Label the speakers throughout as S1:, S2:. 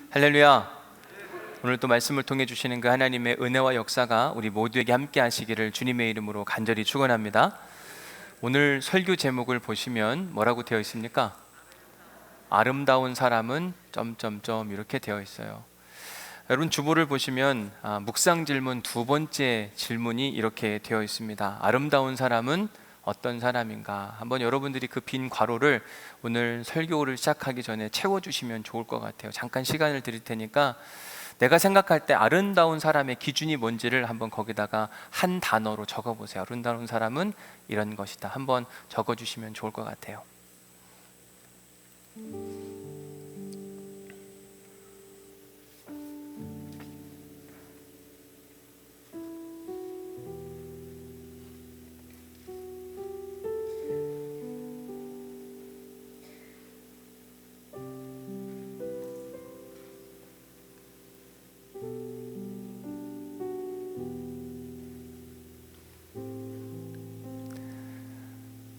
S1: 할렐루야. 오늘 또 말씀을 통해 주시는 그 하나님의 은혜와 역사가 우리 모두에게 함께 하시기를 주님의 이름으로 간절히 축원합니다. 오늘 설교 제목을 보시면 뭐라고 되어 있습니까? 아름다운 사람은 점점점 이렇게 되어 있어요. 여러분 주보를 보시면 묵상 질문 두 번째 질문이 이렇게 되어 있습니다. 아름다운 사람은 어떤 사람인가? 한번 여러분들이 그 빈 괄호를 오늘 설교를 시작하기 전에 채워주시면 좋을 것 같아요. 잠깐 시간을 드릴 테니까 내가 생각할 때 아름다운 사람의 기준이 뭔지를 한번 거기다가 한 단어로 적어보세요. 아름다운 사람은 이런 것이다. 한번 적어주시면 좋을 것 같아요.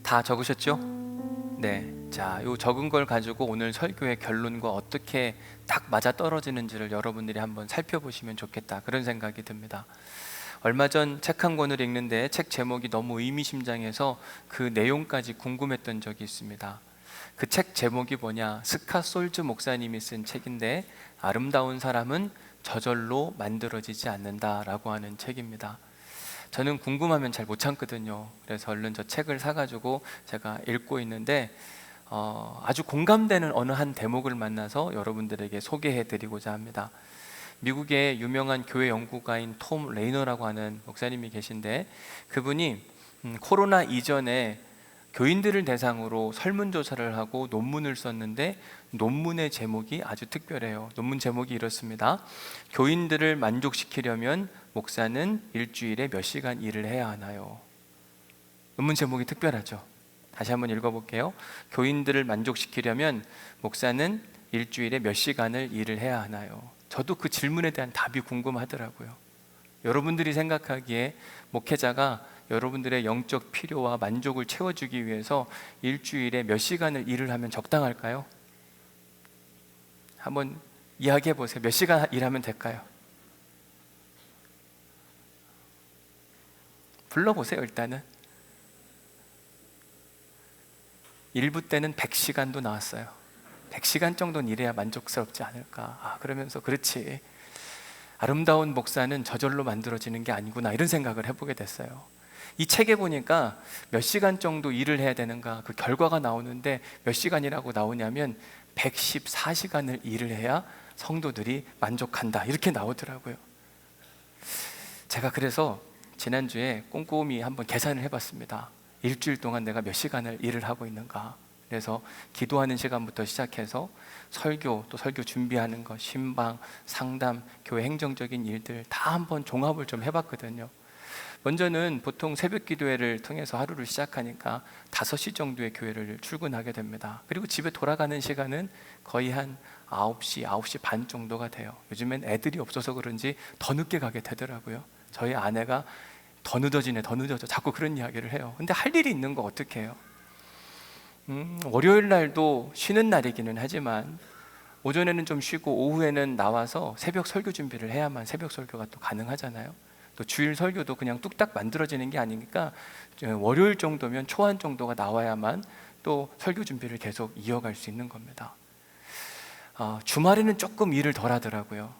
S1: 다 적으셨죠? 네. 자, 요 적은 걸 가지고 오늘 설교의 결론과 어떻게 딱 맞아 떨어지는지를 여러분들이 한번 살펴보시면 좋겠다. 그런 생각이 듭니다. 얼마 전 책 한 권을 읽는데 책 제목이 너무 의미심장해서 그 내용까지 궁금했던 적이 있습니다. 그 책 제목이 뭐냐? 스캇 솔즈 목사님이 쓴 책인데 아름다운 사람은 저절로 만들어지지 않는다라고 하는 책입니다. 저는 궁금하면 잘 못 참거든요. 그래서 얼른 저 책을 사가지고 제가 읽고 있는데 아주 공감되는 어느 한 대목을 만나서 여러분들에게 소개해드리고자 합니다. 미국의 유명한 교회 연구가인 톰 레이너라고 하는 목사님이 계신데 그분이 코로나 이전에 교인들을 대상으로 설문조사를 하고 논문을 썼는데 논문의 제목이 아주 특별해요. 논문 제목이 이렇습니다. 교인들을 만족시키려면 목사는 일주일에 몇 시간 일을 해야 하나요? 논문 제목이 특별하죠. 다시 한번 읽어볼게요. 교인들을 만족시키려면 목사는 일주일에 몇 시간을 일을 해야 하나요? 저도 그 질문에 대한 답이 궁금하더라고요. 여러분들이 생각하기에 목회자가 여러분들의 영적 필요와 만족을 채워주기 위해서 일주일에 몇 시간을 일을 하면 적당할까요? 한번 이야기해 보세요. 몇 시간 일하면 될까요? 불러보세요. 일단은 일부 때는 100시간도 나왔어요. 100시간 정도는 일해야 만족스럽지 않을까. 그러면서 그렇지, 아름다운 목사는 저절로 만들어지는 게 아니구나, 이런 생각을 해보게 됐어요. 이 책에 보니까 몇 시간 정도 일을 해야 되는가 그 결과가 나오는데 몇 시간이라고 나오냐면 114시간을 일을 해야 성도들이 만족한다, 이렇게 나오더라고요. 제가 그래서 지난주에 꼼꼼히 한번 계산을 해봤습니다. 일주일 동안 내가 몇 시간을 일을 하고 있는가. 그래서 기도하는 시간부터 시작해서 설교, 또 설교 준비하는 것, 신방, 상담, 교회 행정적인 일들 다 한번 종합을 좀 해봤거든요. 먼저는 보통 새벽 기도회를 통해서 하루를 시작하니까 5시 정도의 교회를 출근하게 됩니다. 그리고 집에 돌아가는 시간은 거의 한 9시, 9시 반 정도가 돼요. 요즘엔 애들이 없어서 그런지 더 늦게 가게 되더라고요. 저희 아내가 더 늦어지네, 더 늦어져, 자꾸 그런 이야기를 해요. 근데 할 일이 있는 거 어떻게 해요? 월요일 날도 쉬는 날이기는 하지만 오전에는 좀 쉬고 오후에는 나와서 새벽 설교 준비를 해야만 새벽 설교가 또 가능하잖아요. 또 주일 설교도 그냥 뚝딱 만들어지는 게 아니니까 월요일 정도면 초안 정도가 나와야만 또 설교 준비를 계속 이어갈 수 있는 겁니다. 주말에는 조금 일을 덜 하더라고요.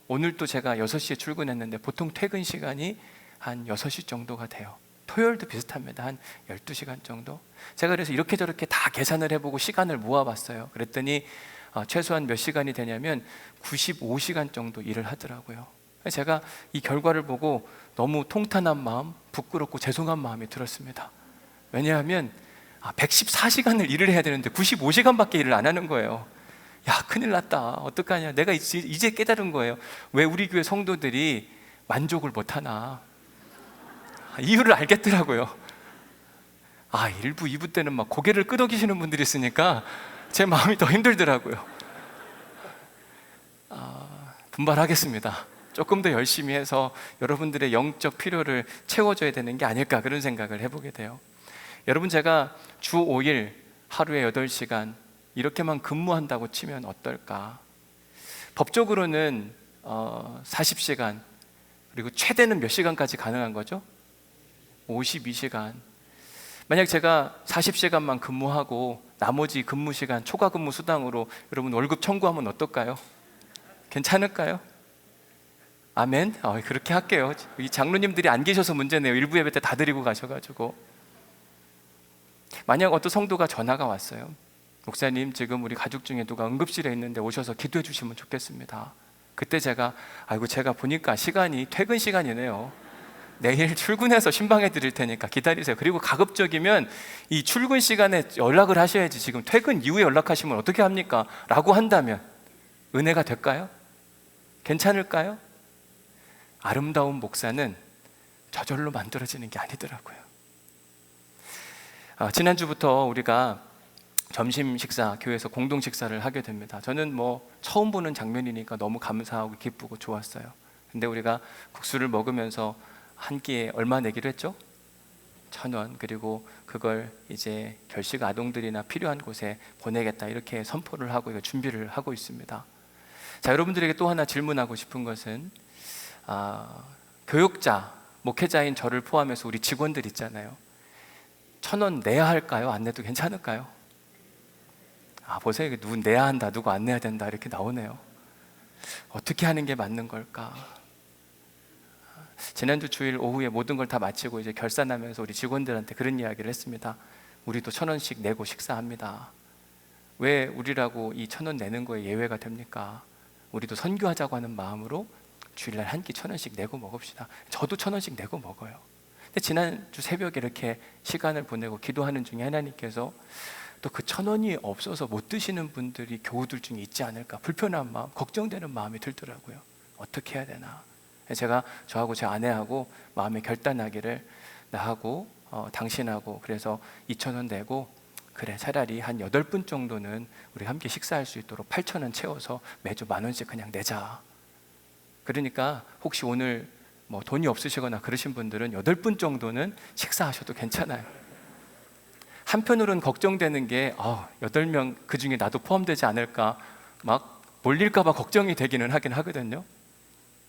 S1: 오늘 또 제가 6시에 출근했는데 보통 퇴근 시간이 한 6시 정도가 돼요. 토요일도 비슷합니다. 한 12시간 정도. 제가 그래서 이렇게 저렇게 다 계산을 해보고 시간을 모아봤어요. 그랬더니 최소한 몇 시간이 되냐면 95시간 정도 일을 하더라고요. 제가 이 결과를 보고 너무 통탄한 마음, 부끄럽고 죄송한 마음이 들었습니다. 왜냐하면 114시간을 일을 해야 되는데 95시간밖에 일을 안 하는 거예요. 야, 큰일 났다, 어떡하냐. 내가 이제 깨달은 거예요. 왜 우리 교회 성도들이 만족을 못하나. 이유를 알겠더라고요. 1부, 2부 때는 막 고개를 끄덕이시는 분들이 있으니까 제 마음이 더 힘들더라고요. 분발하겠습니다. 조금 더 열심히 해서 여러분들의 영적 필요를 채워줘야 되는 게 아닐까, 그런 생각을 해보게 돼요. 여러분, 제가 주 5일 하루에 8시간 이렇게만 근무한다고 치면 어떨까? 법적으로는 40시간, 그리고 최대는 몇 시간까지 가능한 거죠? 52시간. 만약 제가 40시간만 근무하고 나머지 근무 시간 초과 근무 수당으로 여러분 월급 청구하면 어떨까요? 괜찮을까요? 아멘? 그렇게 할게요. 이 장로님들이 안 계셔서 문제네요. 일부 예배 때 다 드리고 가셔가지고. 만약 어떤 성도가 전화가 왔어요. 목사님, 지금 우리 가족 중에 누가 응급실에 있는데 오셔서 기도해 주시면 좋겠습니다. 그때 제가 제가 보니까 시간이 퇴근 시간이네요. 내일 출근해서 신방해 드릴 테니까 기다리세요. 그리고 가급적이면 이 출근 시간에 연락을 하셔야지, 지금 퇴근 이후에 연락하시면 어떻게 합니까? 라고 한다면 은혜가 될까요? 괜찮을까요? 아름다운 목사는 저절로 만들어지는 게 아니더라고요. 지난주부터 우리가 점심 식사, 교회에서 공동 식사를 하게 됩니다. 저는 처음 보는 장면이니까 너무 감사하고 기쁘고 좋았어요. 근데 우리가 국수를 먹으면서 한 끼에 얼마 내기로 했죠? 1,000원. 그리고 그걸 이제 결식 아동들이나 필요한 곳에 보내겠다, 이렇게 선포를 하고 이거 준비를 하고 있습니다. 자, 여러분들에게 또 하나 질문하고 싶은 것은 교육자, 목회자인 저를 포함해서 우리 직원들 있잖아요. 1,000원 내야 할까요? 안 내도 괜찮을까요? 보세요. 누구 내야 한다, 누구 안 내야 된다, 이렇게 나오네요. 어떻게 하는 게 맞는 걸까? 지난주 주일 오후에 모든 걸 다 마치고 이제 결산하면서 우리 직원들한테 그런 이야기를 했습니다. 우리도 1,000원씩 내고 식사합니다. 왜 우리라고 이 1,000원 내는 거에 예외가 됩니까? 우리도 선교하자고 하는 마음으로 주일날 한 끼 1,000원씩 내고 먹읍시다. 저도 1,000원씩 내고 먹어요. 근데 지난주 새벽에 이렇게 시간을 보내고 기도하는 중에 하나님께서 또 그 1,000원이 없어서 못 드시는 분들이 교우들 중에 있지 않을까, 불편한 마음, 걱정되는 마음이 들더라고요. 어떻게 해야 되나. 제가 저하고 제 아내하고 마음의 결단하기를, 나하고 당신하고 그래서 2,000원 내고, 그래 차라리 한 8분 정도는 우리 함께 식사할 수 있도록 8,000원 채워서 매주 10,000원씩 그냥 내자. 그러니까 혹시 오늘 돈이 없으시거나 그러신 분들은 8분 정도는 식사하셔도 괜찮아요. 한편으로는 걱정되는 게 8명 그 중에 나도 포함되지 않을까, 막 몰릴까 봐 걱정이 되기는 하긴 하거든요.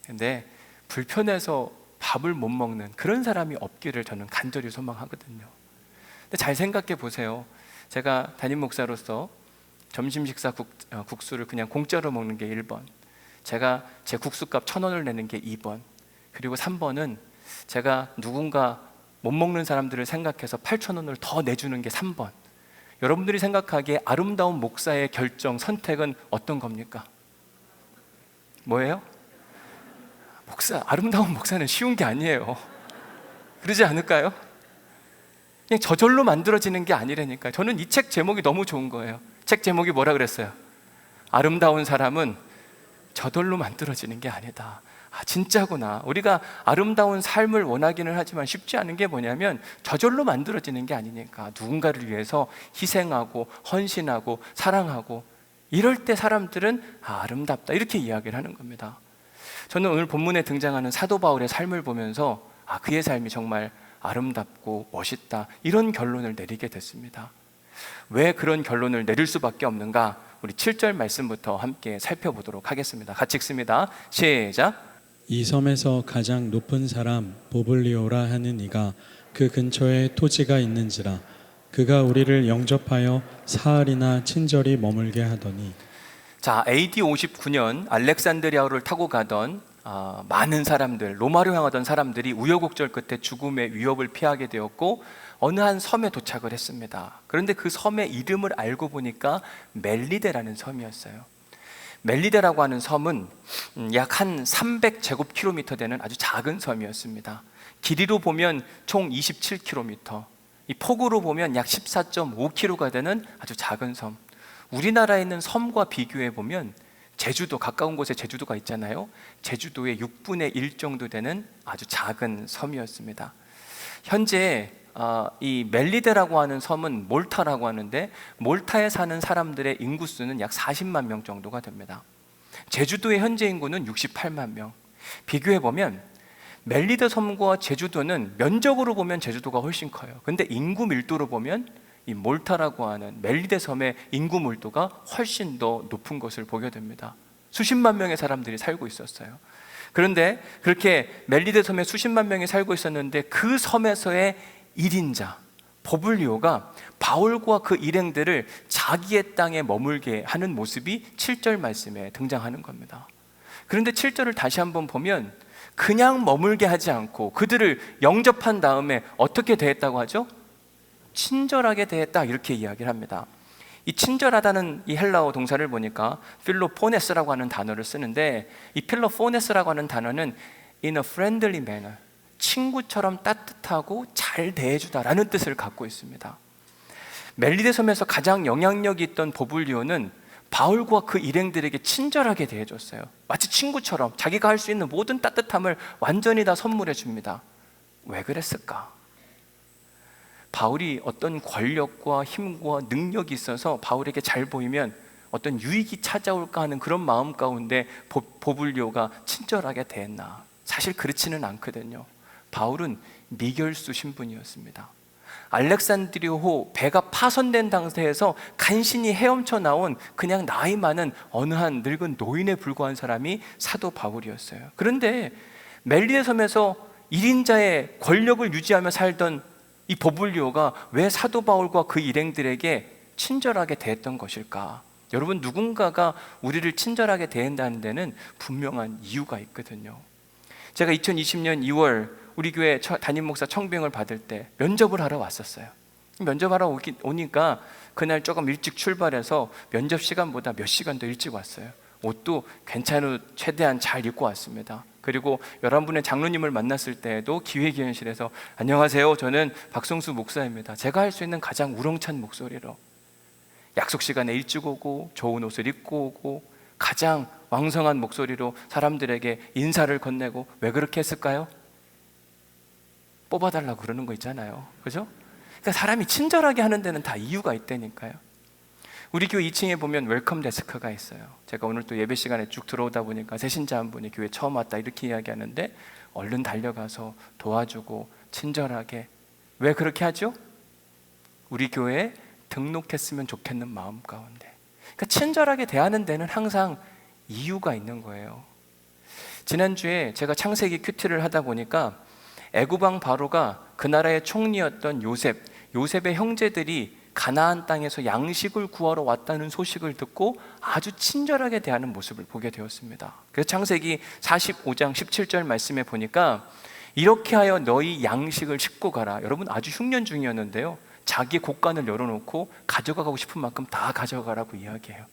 S1: 근데 불편해서 밥을 못 먹는 그런 사람이 없기를 저는 간절히 소망하거든요. 근데 잘 생각해 보세요. 제가 담임 목사로서 점심 식사 국수를 그냥 공짜로 먹는 게 1번, 제가 제 국수값 1,000원을 내는 게 2번, 그리고 3번은 제가 누군가 못 먹는 사람들을 생각해서 8,000원을 더 내주는 게 3번. 여러분들이 생각하기에 아름다운 목사의 결정, 선택은 어떤 겁니까? 뭐예요? 아름다운 목사는 쉬운 게 아니에요. 그러지 않을까요? 그냥 저절로 만들어지는 게 아니라니까요. 저는 이 책 제목이 너무 좋은 거예요. 책 제목이 뭐라 그랬어요? 아름다운 사람은 저절로 만들어지는 게 아니다. 진짜구나. 우리가 아름다운 삶을 원하기는 하지만 쉽지 않은 게 뭐냐면 저절로 만들어지는 게 아니니까, 누군가를 위해서 희생하고 헌신하고 사랑하고, 이럴 때 사람들은 아름답다, 이렇게 이야기를 하는 겁니다. 저는 오늘 본문에 등장하는 사도 바울의 삶을 보면서 그의 삶이 정말 아름답고 멋있다, 이런 결론을 내리게 됐습니다. 왜 그런 결론을 내릴 수밖에 없는가? 우리 7절 말씀부터 함께 살펴보도록 하겠습니다. 같이 읽습니다. 시작.
S2: 이 섬에서 가장 높은 사람 보블리오라 하는 이가 그 근처에 토지가 있는지라 그가 우리를 영접하여 사흘이나 친절히 머물게 하더니.
S1: 자, AD 59년 알렉산드리아를 타고 가던 많은 사람들, 로마로 향하던 사람들이 우여곡절 끝에 죽음의 위협을 피하게 되었고 어느 한 섬에 도착을 했습니다. 그런데 그 섬의 이름을 알고 보니까 멜리데라는 섬이었어요. 멜리데라고 하는 섬은 약 한 300제곱킬로미터 되는 아주 작은 섬이었습니다. 길이로 보면 총 27km, 이 폭으로 보면 약 14.5km가 되는 아주 작은 섬. 우리나라에 있는 섬과 비교해 보면 제주도, 가까운 곳에 제주도가 있잖아요. 제주도의 6분의 1 정도 되는 아주 작은 섬이었습니다. 현재 이 멜리데라고 하는 섬은 몰타라고 하는데, 몰타에 사는 사람들의 인구수는 약 40만 명 정도가 됩니다. 제주도의 현재 인구는 68만 명. 비교해보면 멜리데 섬과 제주도는 면적으로 보면 제주도가 훨씬 커요. 근데 인구 밀도로 보면 이 몰타라고 하는 멜리데 섬의 인구 밀도가 훨씬 더 높은 것을 보게 됩니다. 수십만 명의 사람들이 살고 있었어요. 그런데 그렇게 멜리데 섬에 수십만 명이 살고 있었는데 그 섬에서의 일인자 버블리오가 바울과 그 일행들을 자기의 땅에 머물게 하는 모습이 7절 말씀에 등장하는 겁니다. 그런데 7절을 다시 한번 보면 그냥 머물게 하지 않고 그들을 영접한 다음에 어떻게 대했다고 하죠? 친절하게 대했다, 이렇게 이야기를 합니다. 이 친절하다는 이 헬라어 동사를 보니까 필로포네스라고 하는 단어를 쓰는데, 이 필로포네스라고 하는 단어는 in a friendly manner, 친구처럼 따뜻하고 잘 대해주다라는 뜻을 갖고 있습니다. 멜리데 섬에서 가장 영향력이 있던 버블리오는 바울과 그 일행들에게 친절하게 대해줬어요. 마치 친구처럼 자기가 할 수 있는 모든 따뜻함을 완전히 다 선물해 줍니다. 왜 그랬을까? 바울이 어떤 권력과 힘과 능력이 있어서 바울에게 잘 보이면 어떤 유익이 찾아올까 하는 그런 마음 가운데 버블리오가 친절하게 대했나? 사실 그렇지는 않거든요. 바울은 미결수 신분이었습니다. 알렉산드리아호 배가 파손된 당시에서 간신히 헤엄쳐 나온 그냥 나이 많은 어느 한 늙은 노인에 불과한 사람이 사도 바울이었어요. 그런데 멜리데 섬에서 1인자의 권력을 유지하며 살던 이 버블리오가 왜 사도 바울과 그 일행들에게 친절하게 대했던 것일까? 여러분, 누군가가 우리를 친절하게 대한다는 데는 분명한 이유가 있거든요. 제가 2020년 2월 우리 교회 담임 목사 청빙을 받을 때 면접을 하러 왔었어요. 면접하러 오니까 그날 조금 일찍 출발해서 면접 시간보다 몇 시간 더 일찍 왔어요. 옷도 괜찮은 최대한 잘 입고 왔습니다. 그리고 11분의 장로님을 만났을 때에도 기획위원실에서 안녕하세요, 저는 박성수 목사입니다. 제가 할 수 있는 가장 우렁찬 목소리로 약속 시간에 일찍 오고 좋은 옷을 입고 오고 가장 왕성한 목소리로 사람들에게 인사를 건네고, 왜 그렇게 했을까요? 뽑아달라고 그러는 거 있잖아요. 그죠? 그러니까 사람이 친절하게 하는 데는 다 이유가 있다니까요. 우리 교회 2층에 보면 웰컴 데스크가 있어요. 제가 오늘 또 예배 시간에 쭉 들어오다 보니까 새신자 한 분이 교회 처음 왔다 이렇게 이야기하는데 얼른 달려가서 도와주고 친절하게. 왜 그렇게 하죠? 우리 교회에 등록했으면 좋겠는 마음 가운데. 그러니까 친절하게 대하는 데는 항상 이유가 있는 거예요. 지난주에 제가 창세기 큐티를 하다 보니까 애굽왕 바로가 그 나라의 총리였던 요셉의 형제들이 가나안 땅에서 양식을 구하러 왔다는 소식을 듣고 아주 친절하게 대하는 모습을 보게 되었습니다. 그래서 창세기 45장 17절 말씀에 보니까 이렇게 하여 너희 양식을 싣고 가라. 여러분, 아주 흉년 중이었는데요, 자기의 곳간을 열어놓고 가져가고 싶은 만큼 다 가져가라고 이야기해요.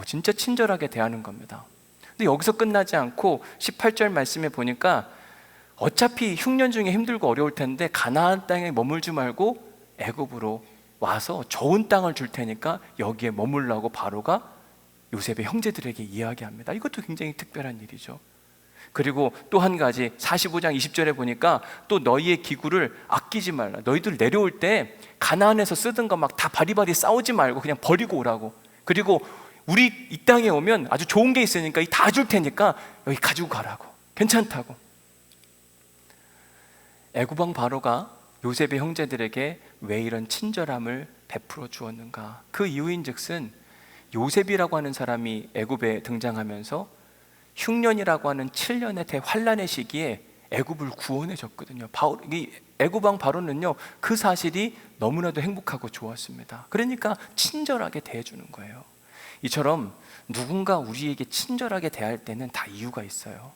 S1: 진짜 친절하게 대하는 겁니다. 근데 여기서 끝나지 않고 18절 말씀에 보니까 어차피 흉년 중에 힘들고 어려울 텐데 가나안 땅에 머물지 말고 애굽으로 와서 좋은 땅을 줄 테니까 여기에 머물라고 바로가 요셉의 형제들에게 이야기합니다. 이것도 굉장히 특별한 일이죠. 그리고 또 한 가지 45장 20절에 보니까 또 너희의 기구를 아끼지 말라. 너희들 내려올 때 가나안에서 쓰던 거 막 다 바리바리 싸우지 말고 그냥 버리고 오라고. 그리고 우리 이 땅에 오면 아주 좋은 게 있으니까 다 줄 테니까 여기 가지고 가라고. 괜찮다고. 애굽왕 바로가 요셉의 형제들에게 왜 이런 친절함을 베풀어 주었는가? 그 이유인즉슨 요셉이라고 하는 사람이 애굽에 등장하면서 흉년이라고 하는 7년의 대환란의 시기에 애굽을 구원해 줬거든요. 애굽왕 바로는요, 그 사실이 너무나도 행복하고 좋았습니다. 그러니까 친절하게 대해주는 거예요. 이처럼 누군가 우리에게 친절하게 대할 때는 다 이유가 있어요.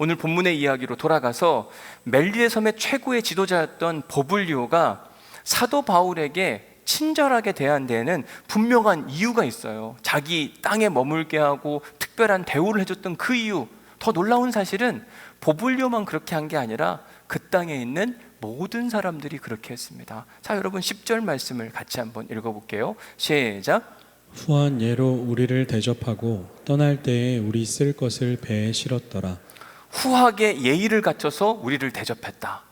S1: 오늘 본문의 이야기로 돌아가서 멜리데 섬의 최고의 지도자였던 버블리오가 사도 바울에게 친절하게 대한 데에는 분명한 이유가 있어요. 자기 땅에 머물게 하고 특별한 대우를 해줬던 그 이유. 더 놀라운 사실은 버블리오만 그렇게 한 게 아니라 그 땅에 있는 모든 사람들이 그렇게 했습니다. 자, 여러분 10절 말씀을 같이 한번 읽어볼게요. 시작.
S2: 후한 예로 우리를 대접하고 떠날 때에 우리 쓸 것을 배에 실었더라.
S1: 후하게 예의를 갖춰서 우리를 대접했다.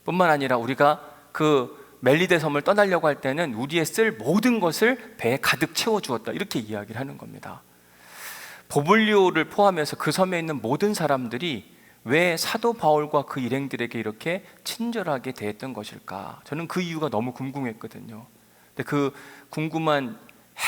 S1: 뿐만 아니라 우리가 그 멜리데 섬을 떠나려고 할 때는 우리의 쓸 모든 것을 배에 가득 채워주었다. 이렇게 이야기를 하는 겁니다. 버블리오를 포함해서 그 섬에 있는 모든 사람들이 왜 사도 바울과 그 일행들에게 이렇게 친절하게 대했던 것일까? 저는 그 이유가 너무 궁금했거든요. 근데 그 궁금한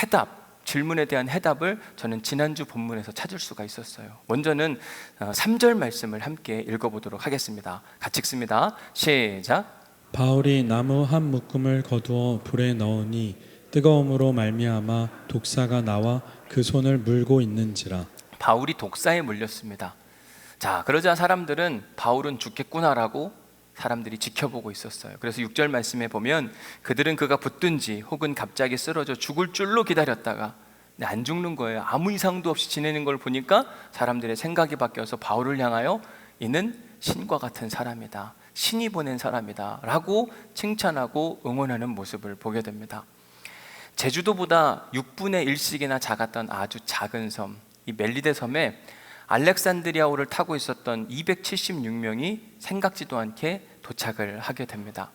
S1: 해답, 질문에 대한 해답을 저는 지난주 본문에서 찾을 수가 있었어요. 먼저는 3절 말씀을 함께 읽어보도록 하겠습니다. 같이 읽습니다. 시작.
S2: 바울이 나무 한 묶음을 거두어 불에 넣으니 뜨거움으로 말미암아 독사가 나와 그 손을 물고 있는지라.
S1: 바울이 독사에 물렸습니다. 자, 그러자 사람들은 바울은 죽겠구나라고 사람들이 지켜보고 있었어요. 그래서 6절 말씀에 보면 그들은 그가 붙든지 혹은 갑자기 쓰러져 죽을 줄로 기다렸다가 안 죽는 거예요. 아무 이상도 없이 지내는 걸 보니까 사람들의 생각이 바뀌어서 바울을 향하여 이는 신과 같은 사람이다, 신이 보낸 사람이다 라고 칭찬하고 응원하는 모습을 보게 됩니다. 제주도보다 6분의 1씩이나 작았던 아주 작은 섬, 이 멜리데 섬에 알렉산드리아호를 타고 있었던 276명이 생각지도 않게 도착을 하게 됩니다.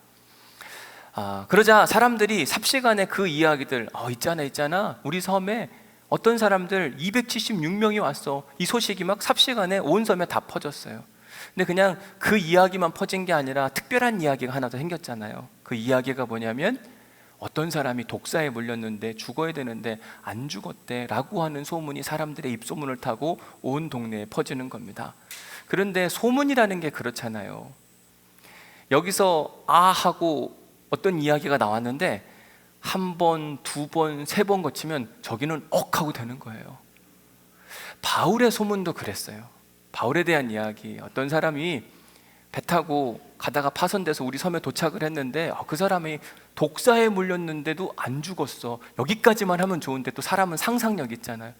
S1: 그러자 사람들이 삽시간에 그 이야기들, 있잖아 우리 섬에 어떤 사람들 276명이 왔어, 이 소식이 막 삽시간에 온 섬에 다 퍼졌어요. 근데 그냥 그 이야기만 퍼진 게 아니라 특별한 이야기가 하나 더 생겼잖아요. 그 이야기가 뭐냐면 어떤 사람이 독사에 물렸는데 죽어야 되는데 안 죽었대 라고 하는 소문이 사람들의 입소문을 타고 온 동네에 퍼지는 겁니다. 그런데 소문이라는 게 그렇잖아요. 여기서 하고 어떤 이야기가 나왔는데 한 번, 두 번, 세 번 거치면 저기는 하고 되는 거예요. 바울의 소문도 그랬어요. 바울에 대한 이야기, 어떤 사람이 배 타고 가다가 파손돼서 우리 섬에 도착을 했는데 그 사람이 독사에 물렸는데도 안 죽었어. 여기까지만 하면 좋은데 또 사람은 상상력 있잖아요.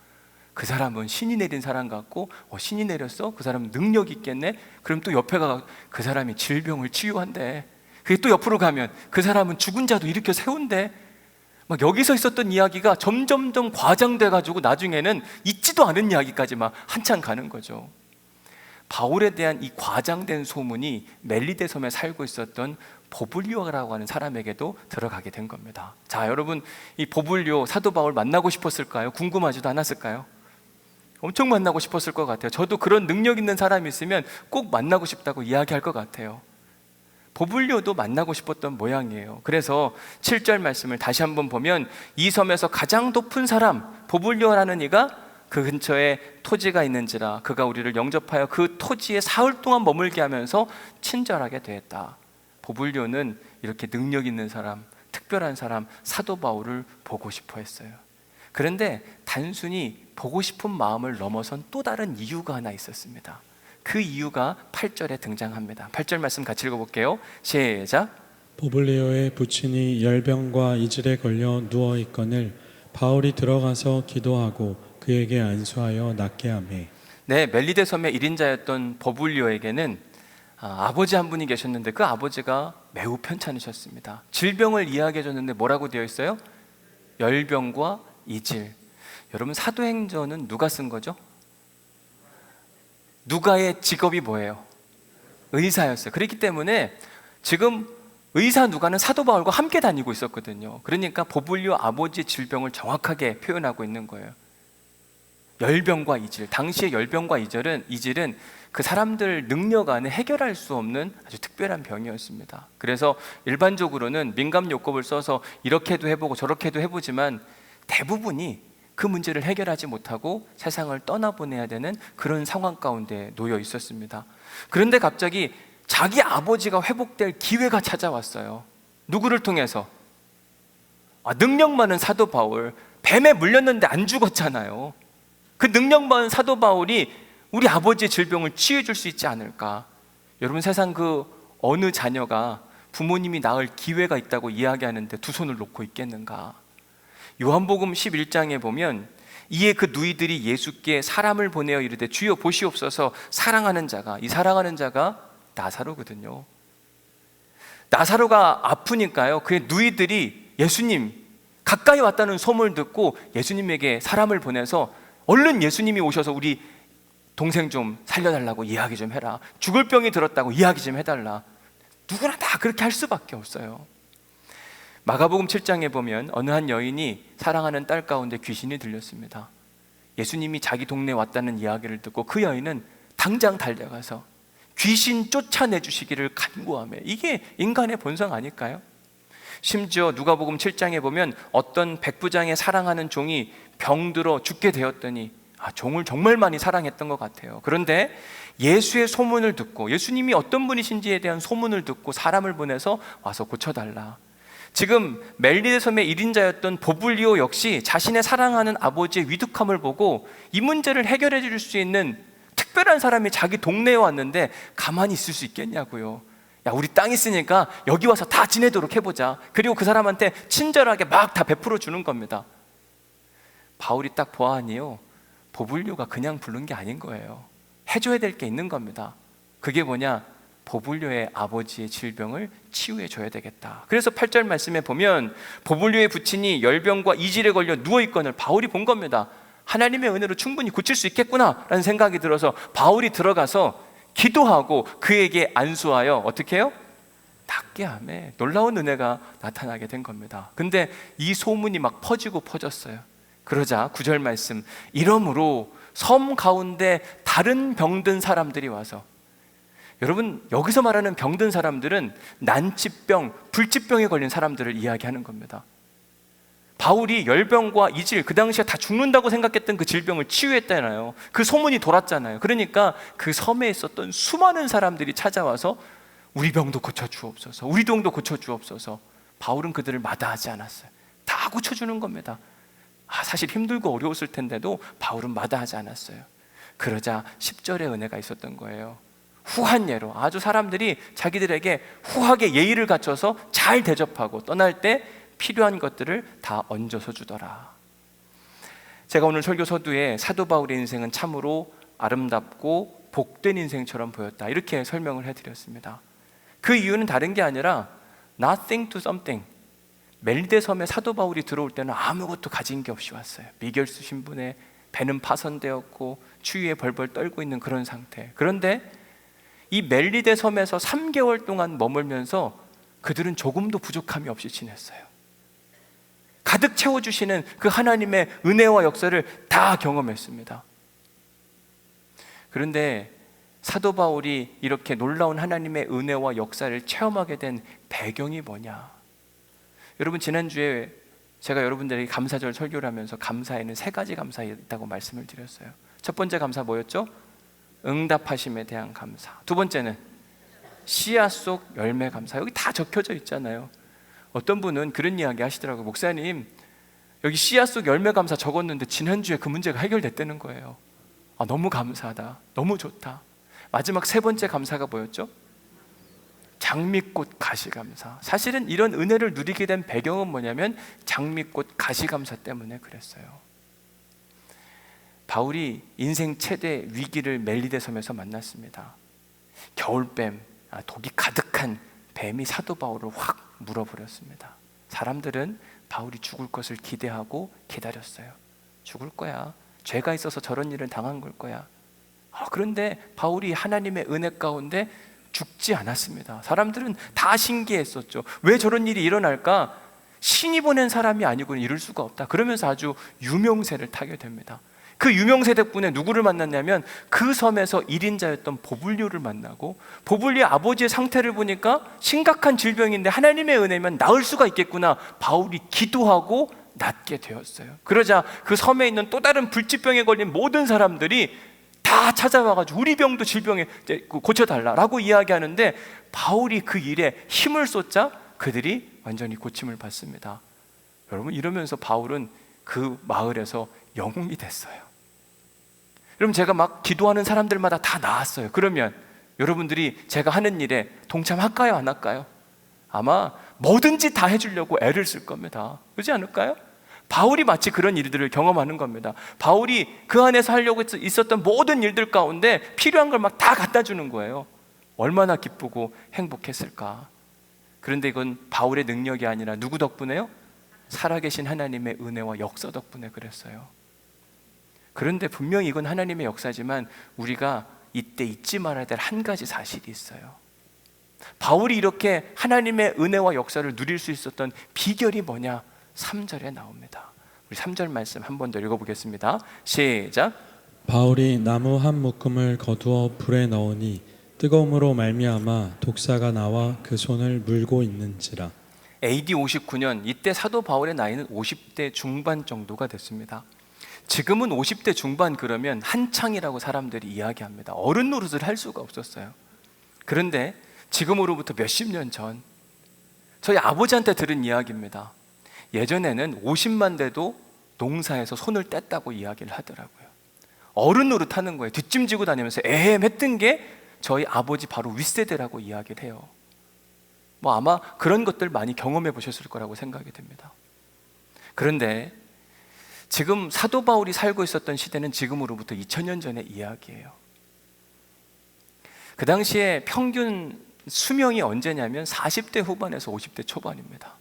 S1: 그 사람은 신이 내린 사람 같고 신이 내렸어? 그 사람은 능력 있겠네? 그럼 또 옆에 가 그 사람이 질병을 치유한대. 그게 또 옆으로 가면 그 사람은 죽은 자도 일으켜 세운대. 막 여기서 있었던 이야기가 점점점 과장돼가지고 나중에는 있지도 않은 이야기까지 막 한참 가는 거죠. 바울에 대한 이 과장된 소문이 멜리데 섬에 살고 있었던 보블리오라고 하는 사람에게도 들어가게 된 겁니다. 자, 여러분, 이 보블리오 사도 바울 만나고 싶었을까요? 궁금하지도 않았을까요? 엄청 만나고 싶었을 것 같아요. 저도 그런 능력 있는 사람이 있으면 꼭 만나고 싶다고 이야기할 것 같아요. 보블리오도 만나고 싶었던 모양이에요. 그래서 7절 말씀을 다시 한번 보면 이 섬에서 가장 높은 사람 보블리오라는 이가 그 근처에 토지가 있는지라 그가 우리를 영접하여 그 토지에 사흘 동안 머물게 하면서 친절하게 되었다. 보블리오는 이렇게 능력 있는 사람, 특별한 사람 사도 바울을 보고 싶어 했어요. 그런데 단순히 보고 싶은 마음을 넘어선 또 다른 이유가 하나 있었습니다. 그 이유가 8절에 등장합니다. 8절 말씀 같이 읽어볼게요. 시작.
S2: 보블리오의 부친이 열병과 이질에 걸려 누워 있거늘 바울이 들어가서 기도하고 그에게 안수하여 낫게 하매.
S1: 네, 멜리데 섬의 1인자였던 보블리오에게는 아버지 한 분이 계셨는데 그 아버지가 매우 편찮으셨습니다. 질병을 이야기해 줬는데 뭐라고 되어 있어요? 열병과 이질. 여러분, 사도행전은 누가 쓴 거죠? 누가의 직업이 뭐예요? 의사였어요. 그렇기 때문에 지금 의사 누가는 사도 바울과 함께 다니고 있었거든요. 그러니까 보블리오 아버지의 질병을 정확하게 표현하고 있는 거예요. 열병과 이질. 당시의 열병과 이질은 그 사람들 능력 안에 해결할 수 없는 아주 특별한 병이었습니다. 그래서 일반적으로는 민감요법을 써서 이렇게도 해보고 저렇게도 해보지만 대부분이 그 문제를 해결하지 못하고 세상을 떠나보내야 되는 그런 상황 가운데 놓여 있었습니다. 그런데 갑자기 자기 아버지가 회복될 기회가 찾아왔어요. 누구를 통해서? 능력 많은 사도 바울. 뱀에 물렸는데 안 죽었잖아요. 그 능력 많은 사도 바울이 우리 아버지의 질병을 치유해 줄 수 있지 않을까? 여러분, 세상 그 어느 자녀가 부모님이 낳을 기회가 있다고 이야기하는데 두 손을 놓고 있겠는가? 요한복음 11장에 보면 이에 그 누이들이 예수께 사람을 보내어 이르되 주여 보시옵소서, 사랑하는 자가, 이 사랑하는 자가 나사로거든요. 나사로가 아프니까요, 그의 누이들이 예수님 가까이 왔다는 소문을 듣고 예수님에게 사람을 보내서 얼른 예수님이 오셔서 우리 동생 좀 살려달라고 이야기 좀 해라, 죽을 병이 들었다고 이야기 좀 해달라. 누구나 다 그렇게 할 수밖에 없어요. 마가복음 7장에 보면 어느 한 여인이 사랑하는 딸 가운데 귀신이 들렸습니다. 예수님이 자기 동네에 왔다는 이야기를 듣고 그 여인은 당장 달려가서 귀신 쫓아내 주시기를 간구하며, 이게 인간의 본성 아닐까요? 심지어 누가복음 7장에 보면 어떤 백부장의 사랑하는 종이 병들어 죽게 되었더니 종을 정말 많이 사랑했던 것 같아요. 그런데 예수의 소문을 듣고, 예수님이 어떤 분이신지에 대한 소문을 듣고 사람을 보내서 와서 고쳐달라. 지금 멜리데 섬의 1인자였던 보블리오 역시 자신의 사랑하는 아버지의 위독함을 보고 이 문제를 해결해 줄 수 있는 특별한 사람이 자기 동네에 왔는데 가만히 있을 수 있겠냐고요. 야, 우리 땅 있으니까 여기 와서 다 지내도록 해보자. 그리고 그 사람한테 친절하게 막 다 베풀어 주는 겁니다. 바울이 딱 보아하니요, 보블리오가 그냥 부른 게 아닌 거예요. 해줘야 될 게 있는 겁니다. 그게 뭐냐? 보블리오의 아버지의 질병을 치유해 줘야 되겠다. 그래서 8절 말씀에 보면 보블리오의 부친이 열병과 이질에 걸려 누워있건을 바울이 본 겁니다. 하나님의 은혜로 충분히 고칠 수 있겠구나 라는 생각이 들어서 바울이 들어가서 기도하고 그에게 안수하여 어떻게 해요? 낫게 하며 놀라운 은혜가 나타나게 된 겁니다. 근데 이 소문이 막 퍼지고 퍼졌어요. 그러자 9절 말씀, 이러므로 섬 가운데 다른 병든 사람들이 와서, 여러분 여기서 말하는 병든 사람들은 난치병, 불치병에 걸린 사람들을 이야기하는 겁니다. 바울이 열병과 이질, 그 당시에 다 죽는다고 생각했던 그 질병을 치유했잖아요. 그 소문이 돌았잖아요. 그러니까 그 섬에 있었던 수많은 사람들이 찾아와서 우리 병도 고쳐주옵소서, 우리 병도 고쳐주옵소서. 바울은 그들을 마다하지 않았어요. 다 고쳐주는 겁니다. 사실 힘들고 어려웠을 텐데도 바울은 마다하지 않았어요. 그러자 10절의 은혜가 있었던 거예요. 후한 예로 아주 사람들이 자기들에게 후하게 예의를 갖춰서 잘 대접하고 떠날 때 필요한 것들을 다 얹어서 주더라. 제가 오늘 설교 서두에 사도 바울의 인생은 참으로 아름답고 복된 인생처럼 보였다, 이렇게 설명을 해드렸습니다. 그 이유는 다른 게 아니라 nothing to something. 멜리데 섬에 사도 바울이 들어올 때는 아무것도 가진 게 없이 왔어요. 미결수 신분에 배는 파손되었고 추위에 벌벌 떨고 있는 그런 상태. 그런데 이 멜리데 섬에서 3개월 동안 머물면서 그들은 조금도 부족함이 없이 지냈어요. 가득 채워주시는 그 하나님의 은혜와 역사를 다 경험했습니다. 그런데 사도 바울이 이렇게 놀라운 하나님의 은혜와 역사를 체험하게 된 배경이 뭐냐? 여러분, 지난주에 제가 여러분들에게 감사절 설교를 하면서 감사에는 3가지 감사가 있다고 말씀을 드렸어요. 첫 번째 감사 뭐였죠? 응답하심에 대한 감사. 두 번째는 씨앗 속 열매 감사. 여기 다 적혀져 있잖아요. 어떤 분은 그런 이야기 하시더라고요. 목사님, 여기 씨앗 속 열매 감사 적었는데 지난주에 그 문제가 해결됐다는 거예요. 너무 감사하다, 너무 좋다. 마지막 3번째 감사가 뭐였죠? 장미꽃 가시감사. 사실은 이런 은혜를 누리게 된 배경은 뭐냐면 장미꽃 가시감사 때문에 그랬어요. 바울이 인생 최대 위기를 멜리데 섬에서 만났습니다. 겨울뱀, 독이 가득한 뱀이 사도 바울을 확 물어버렸습니다. 사람들은 바울이 죽을 것을 기대하고 기다렸어요. 죽을 거야, 죄가 있어서 저런 일을 당한 걸 거야. 그런데 바울이 하나님의 은혜 가운데 죽지 않았습니다. 사람들은 다 신기했었죠. 왜 저런 일이 일어날까? 신이 보낸 사람이 아니고는 이럴 수가 없다. 그러면서 아주 유명세를 타게 됩니다. 그 유명세 덕분에 누구를 만났냐면 그 섬에서 1인자였던 보블리오를 만나고, 보블리오 아버지의 상태를 보니까 심각한 질병인데 하나님의 은혜면 나을 수가 있겠구나. 바울이 기도하고 낫게 되었어요. 그러자 그 섬에 있는 또 다른 불치병에 걸린 모든 사람들이 다 찾아와가지고 우리 병도 질병에 고쳐달라라고 이야기하는데, 바울이 그 일에 힘을 쏟자 그들이 완전히 고침을 받습니다. 여러분, 이러면서 바울은 그 마을에서 영웅이 됐어요. 여러분, 제가 막 기도하는 사람들마다 다 나았어요. 그러면 여러분들이 제가 하는 일에 동참할까요, 안 할까요? 아마 뭐든지 다 해주려고 애를 쓸 겁니다. 그렇지 않을까요? 바울이 마치 그런 일들을 경험하는 겁니다. 바울이 그 안에서 하려고 있었던 모든 일들 가운데 필요한 걸 막 다 갖다 주는 거예요. 얼마나 기쁘고 행복했을까. 그런데 이건 바울의 능력이 아니라 누구 덕분에요? 살아계신 하나님의 은혜와 역사 덕분에 그랬어요. 그런데 분명히 이건 하나님의 역사지만 우리가 이때 잊지 말아야 될 한 가지 사실이 있어요. 바울이 이렇게 하나님의 은혜와 역사를 누릴 수 있었던 비결이 뭐냐? 3절에 나옵니다. 우리 3절 말씀 한 번 더 읽어보겠습니다. 시작. 바울이
S2: 나무 한 묶음을 거두어 불에 넣으니 뜨거움으로 말미암아 독사가 나와 그 손을 물고 있는지라.
S1: AD 59년, 이때 사도 바울의 나이는 50대 중반 정도가 됐습니다. 지금은 50대 중반 그러면 한창이라고 사람들이 이야기합니다. 어른 노릇을 할 수가 없었어요. 그런데 지금으로부터 몇십 년 전 저희 아버지한테 들은 이야기입니다. 예전에는 50만 돼도 농사에서 손을 뗐다고 이야기를 하더라고요. 어른 노릇하는 거예요. 뒷짐지고 다니면서 에헴 했던 게 저희 아버지 바로 윗세대라고 이야기를 해요. 뭐 아마 그런 것들 많이 경험해 보셨을 거라고 생각이 됩니다. 그런데 지금 사도 바울이 살고 있었던 시대는 지금으로부터 2000년 전의 이야기예요. 그 당시에 평균 수명이 언제냐면 40대 후반에서 50대 초반입니다.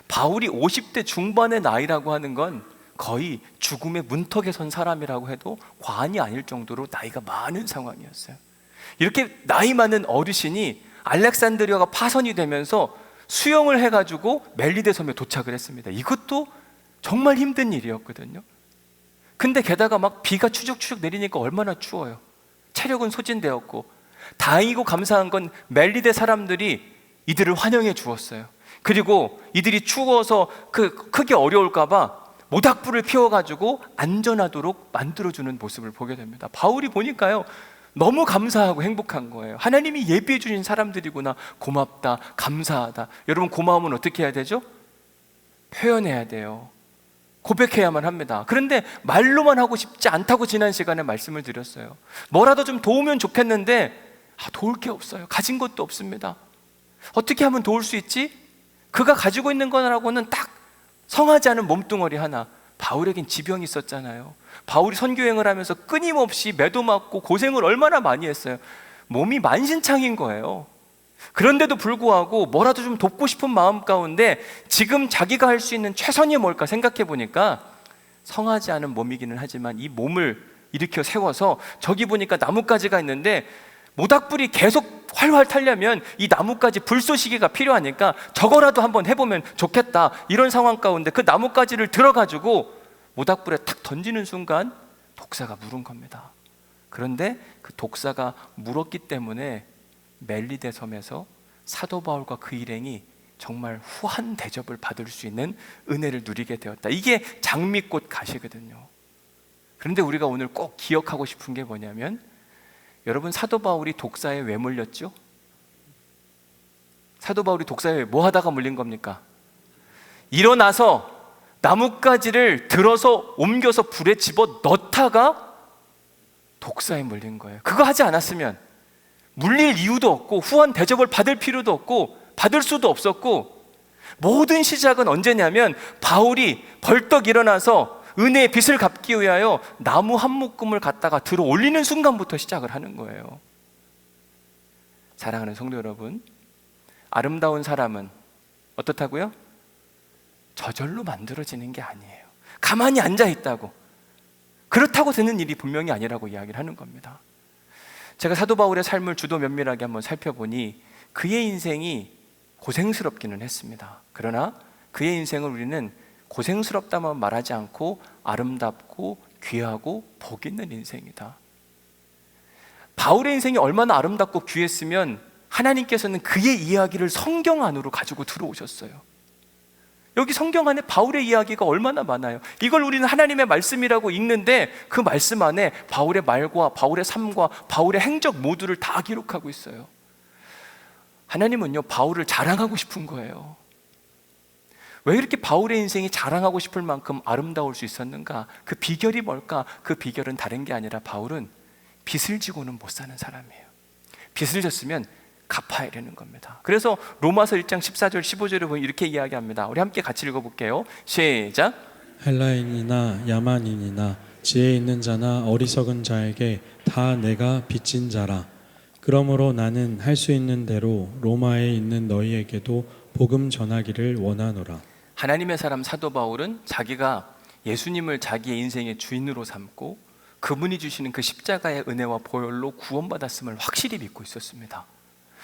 S1: 바울이 50대 중반의 나이라고 하는 건 거의 죽음의 문턱에 선 사람이라고 해도 과언이 아닐 정도로 나이가 많은 상황이었어요. 이렇게 나이 많은 어르신이 알렉산드리아가 파선이 되면서 수영을 해가지고 멜리데 섬에 도착을 했습니다. 이것도 정말 힘든 일이었거든요. 근데 게다가 막 비가 추적추적 내리니까 얼마나 추워요. 체력은 소진되었고, 다행이고 감사한 건 멜리데 사람들이 이들을 환영해 주었어요. 그리고 이들이 추워서 크게 어려울까봐 모닥불을 피워가지고 안전하도록 만들어주는 모습을 보게 됩니다. 바울이 보니까요, 너무 감사하고 행복한 거예요. 하나님이 예비해 주신 사람들이구나. 고맙다, 감사하다. 여러분, 고마움은 어떻게 해야 되죠? 표현해야 돼요. 고백해야만 합니다. 그런데 말로만 하고 싶지 않다고 지난 시간에 말씀을 드렸어요. 뭐라도 좀 도우면 좋겠는데 도울 게 없어요. 가진 것도 없습니다. 어떻게 하면 도울 수 있지? 그가 가지고 있는 거라고는 딱 성하지 않은 몸뚱어리 하나. 바울에겐 지병이 있었잖아요. 바울이 선교행을 하면서 끊임없이 매도 맞고 고생을 얼마나 많이 했어요. 몸이 만신창인 거예요. 그런데도 불구하고 뭐라도 좀 돕고 싶은 마음 가운데 지금 자기가 할 수 있는 최선이 뭘까 생각해 보니까 성하지 않은 몸이기는 하지만 이 몸을 일으켜 세워서, 저기 보니까 나뭇가지가 있는데 모닥불이 계속 활활 타려면 이 나뭇가지 불쏘시개가 필요하니까 저거라도 한번 해보면 좋겠다, 이런 상황 가운데 그 나뭇가지를 들어가지고 모닥불에 탁 던지는 순간 독사가 물은 겁니다. 그런데 그 독사가 물었기 때문에 멜리데 섬에서 사도 바울과 그 일행이 정말 후한 대접을 받을 수 있는 은혜를 누리게 되었다. 이게 장미꽃 가시거든요. 그런데 우리가 오늘 꼭 기억하고 싶은 게 뭐냐면, 여러분, 사도 바울이 독사에 왜 물렸죠? 사도 바울이 독사에 뭐 하다가 물린 겁니까? 일어나서 나뭇가지를 들어서 옮겨서 불에 집어 넣다가 독사에 물린 거예요. 그거 하지 않았으면 물릴 이유도 없고 후한 대접을 받을 필요도 없고 받을 수도 없었고, 모든 시작은 언제냐면 바울이 벌떡 일어나서 은혜의 빚을 갚기 위하여 나무 한 묶음을 갖다가 들어 올리는 순간부터 시작을 하는 거예요. 사랑하는 성도 여러분, 아름다운 사람은 어떻다고요? 저절로 만들어지는 게 아니에요. 가만히 앉아 있다고, 그렇다고 되는 일이 분명히 아니라고 이야기를 하는 겁니다. 제가 사도 바울의 삶을 주도 면밀하게 한번 살펴보니 그의 인생이 고생스럽기는 했습니다. 그러나 그의 인생을 우리는 고생스럽다만 말하지 않고 아름답고 귀하고 복 있는 인생이다. 바울의 인생이 얼마나 아름답고 귀했으면 하나님께서는 그의 이야기를 성경 안으로 가지고 들어오셨어요. 여기 성경 안에 바울의 이야기가 얼마나 많아요. 이걸 우리는 하나님의 말씀이라고 읽는데 그 말씀 안에 바울의 말과 바울의 삶과 바울의 행적 모두를 다 기록하고 있어요. 하나님은요, 바울을 자랑하고 싶은 거예요. 왜 이렇게 바울의 인생이 자랑하고 싶을 만큼 아름다울 수 있었는가? 그 비결이 뭘까? 그 비결은 다른 게 아니라 바울은 빚을 지고는 못 사는 사람이에요. 빚을 졌으면 갚아야 되는 겁니다. 그래서 로마서 1장 14절 15절을 보면 이렇게 이야기합니다. 우리 함께 같이 읽어볼게요. 시작.
S2: 헬라인이나 야만인이나 지혜 있는 자나 어리석은 자에게 다 내가 빚진 자라. 그러므로 나는 할 수 있는 대로 로마에 있는 너희에게도 복음 전하기를 원하노라.
S1: 하나님의 사람 사도 바울은 자기가 예수님을 자기의 인생의 주인으로 삼고 그분이 주시는 그 십자가의 은혜와 보혈로 구원받았음을 확실히 믿고 있었습니다.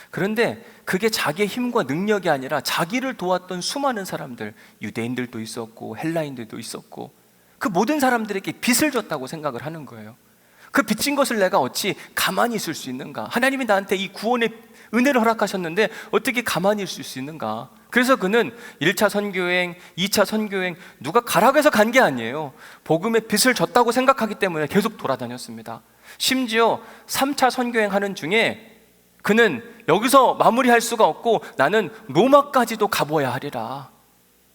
S1: 그런데 그게 자기의 힘과 능력이 아니라 자기를 도왔던 수많은 사람들, 유대인들도 있었고 헬라인들도 있었고, 그 모든 사람들에게 빚을 졌다고 생각을 하는 거예요. 그 빚진 것을 내가 어찌 가만히 있을 수 있는가? 하나님이 나한테 이 구원의 은혜를 허락하셨는데 어떻게 가만히 있을 수 있는가? 그래서 그는 1차 선교여행, 2차 선교여행 누가 가라고 해서 간 게 아니에요. 복음의 빛을 졌다고 생각하기 때문에 계속 돌아다녔습니다. 심지어 3차 선교여행 하는 중에 그는 여기서 마무리할 수가 없고 나는 로마까지도 가보아야 하리라.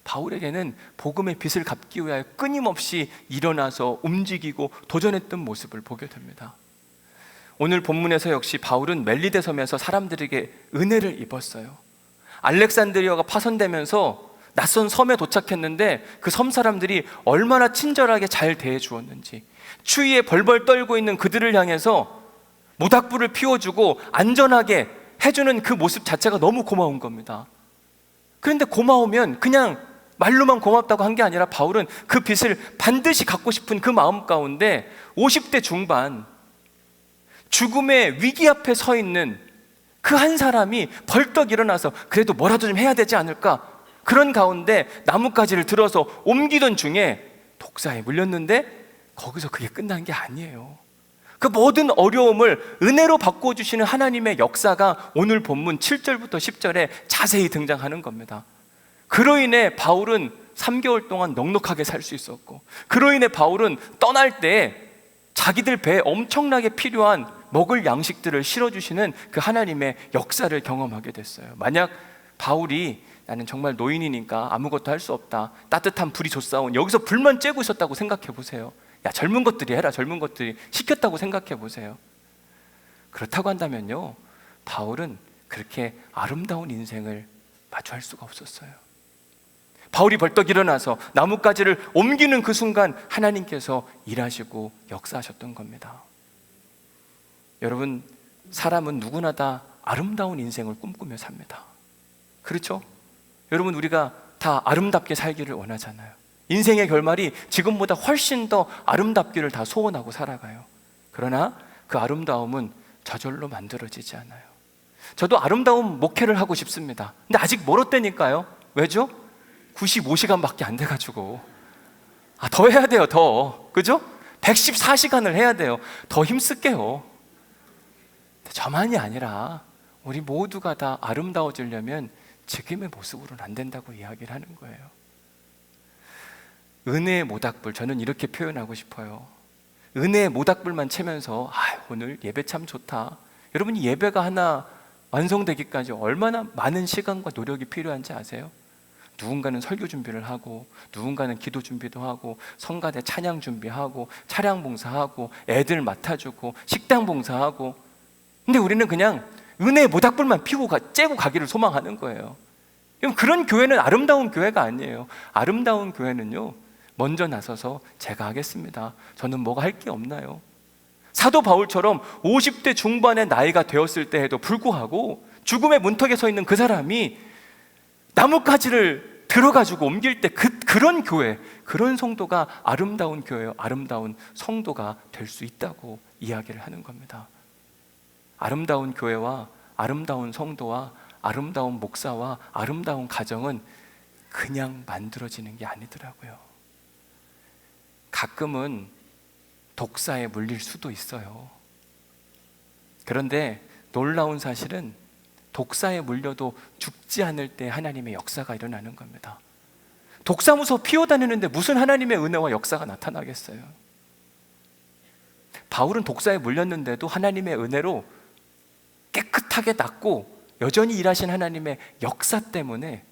S1: 바울에게는 복음의 빛을 갚기 위하여 끊임없이 일어나서 움직이고 도전했던 모습을 보게 됩니다. 오늘 본문에서 역시 바울은 멜리데 섬에서 사람들에게 은혜를 입었어요. 알렉산드리아가 파손되면서 낯선 섬에 도착했는데 그 섬 사람들이 얼마나 친절하게 잘 대해 주었는지, 추위에 벌벌 떨고 있는 그들을 향해서 모닥불을 피워주고 안전하게 해주는 그 모습 자체가 너무 고마운 겁니다. 그런데 고마우면 그냥 말로만 고맙다고 한 게 아니라 바울은 그 빛을 반드시 갖고 싶은 그 마음 가운데 50대 중반 죽음의 위기 앞에 서 있는 그 한 사람이 벌떡 일어나서 그래도 뭐라도 좀 해야 되지 않을까, 그런 가운데 나뭇가지를 들어서 옮기던 중에 독사에 물렸는데 거기서 그게 끝난 게 아니에요. 그 모든 어려움을 은혜로 바꿔주시는 하나님의 역사가 오늘 본문 7절부터 10절에 자세히 등장하는 겁니다. 그로 인해 바울은 3개월 동안 넉넉하게 살 수 있었고, 그로 인해 바울은 떠날 때 자기들 배에 엄청나게 필요한 먹을 양식들을 실어주시는 그 하나님의 역사를 경험하게 됐어요. 만약 바울이 나는 정말 노인이니까 아무것도 할 수 없다, 따뜻한 불이 돋사온 여기서 불만 쬐고 있었다고 생각해 보세요. 야, 젊은 것들이 해라, 젊은 것들이 시켰다고 생각해 보세요. 그렇다고 한다면요, 바울은 그렇게 아름다운 인생을 마주할 수가 없었어요. 바울이 벌떡 일어나서 나뭇가지를 옮기는 그 순간 하나님께서 일하시고 역사하셨던 겁니다. 여러분, 사람은 누구나 다 아름다운 인생을 꿈꾸며 삽니다. 그렇죠? 여러분, 우리가 다 아름답게 살기를 원하잖아요. 인생의 결말이 지금보다 훨씬 더 아름답기를 다 소원하고 살아가요. 그러나 그 아름다움은 저절로 만들어지지 않아요. 저도 아름다운 목회를 하고 싶습니다. 근데 아직 멀었다니까요. 왜죠? 95시간밖에 안 돼가지고. 더 해야 돼요, 더. 그죠? 114시간을 해야 돼요. 더 힘쓸게요. 저만이 아니라 우리 모두가 다 아름다워지려면 지금의 모습으로는 안 된다고 이야기를 하는 거예요. 은혜의 모닥불, 저는 이렇게 표현하고 싶어요. 은혜의 모닥불만 채면서 오늘 예배 참 좋다. 여러분이 예배가 하나 완성되기까지 얼마나 많은 시간과 노력이 필요한지 아세요? 누군가는 설교 준비를 하고, 누군가는 기도 준비도 하고, 성가대 찬양 준비하고, 차량 봉사하고, 애들 맡아주고, 식당 봉사하고. 근데 우리는 그냥 은혜의 모닥불만 피우고 째고 가기를 소망하는 거예요. 그런 교회는 아름다운 교회가 아니에요. 아름다운 교회는요, 먼저 나서서 제가 하겠습니다. 저는 뭐가 할 게 없나요? 사도 바울처럼 50대 중반의 나이가 되었을 때에도 불구하고 죽음의 문턱에 서 있는 그 사람이 나뭇가지를 들어가지고 옮길 때 그런 교회, 그런 성도가 아름다운 교회요, 아름다운 성도가 될 수 있다고 이야기를 하는 겁니다. 아름다운 교회와 아름다운 성도와 아름다운 목사와 아름다운 가정은 그냥 만들어지는 게 아니더라고요. 가끔은 독사에 물릴 수도 있어요. 그런데 놀라운 사실은 독사에 물려도 죽지 않을 때 하나님의 역사가 일어나는 겁니다. 독사무소 피워다니는데 무슨 하나님의 은혜와 역사가 나타나겠어요? 바울은 독사에 물렸는데도 하나님의 은혜로 깨끗하게 낫고 여전히 일하신 하나님의 역사 때문에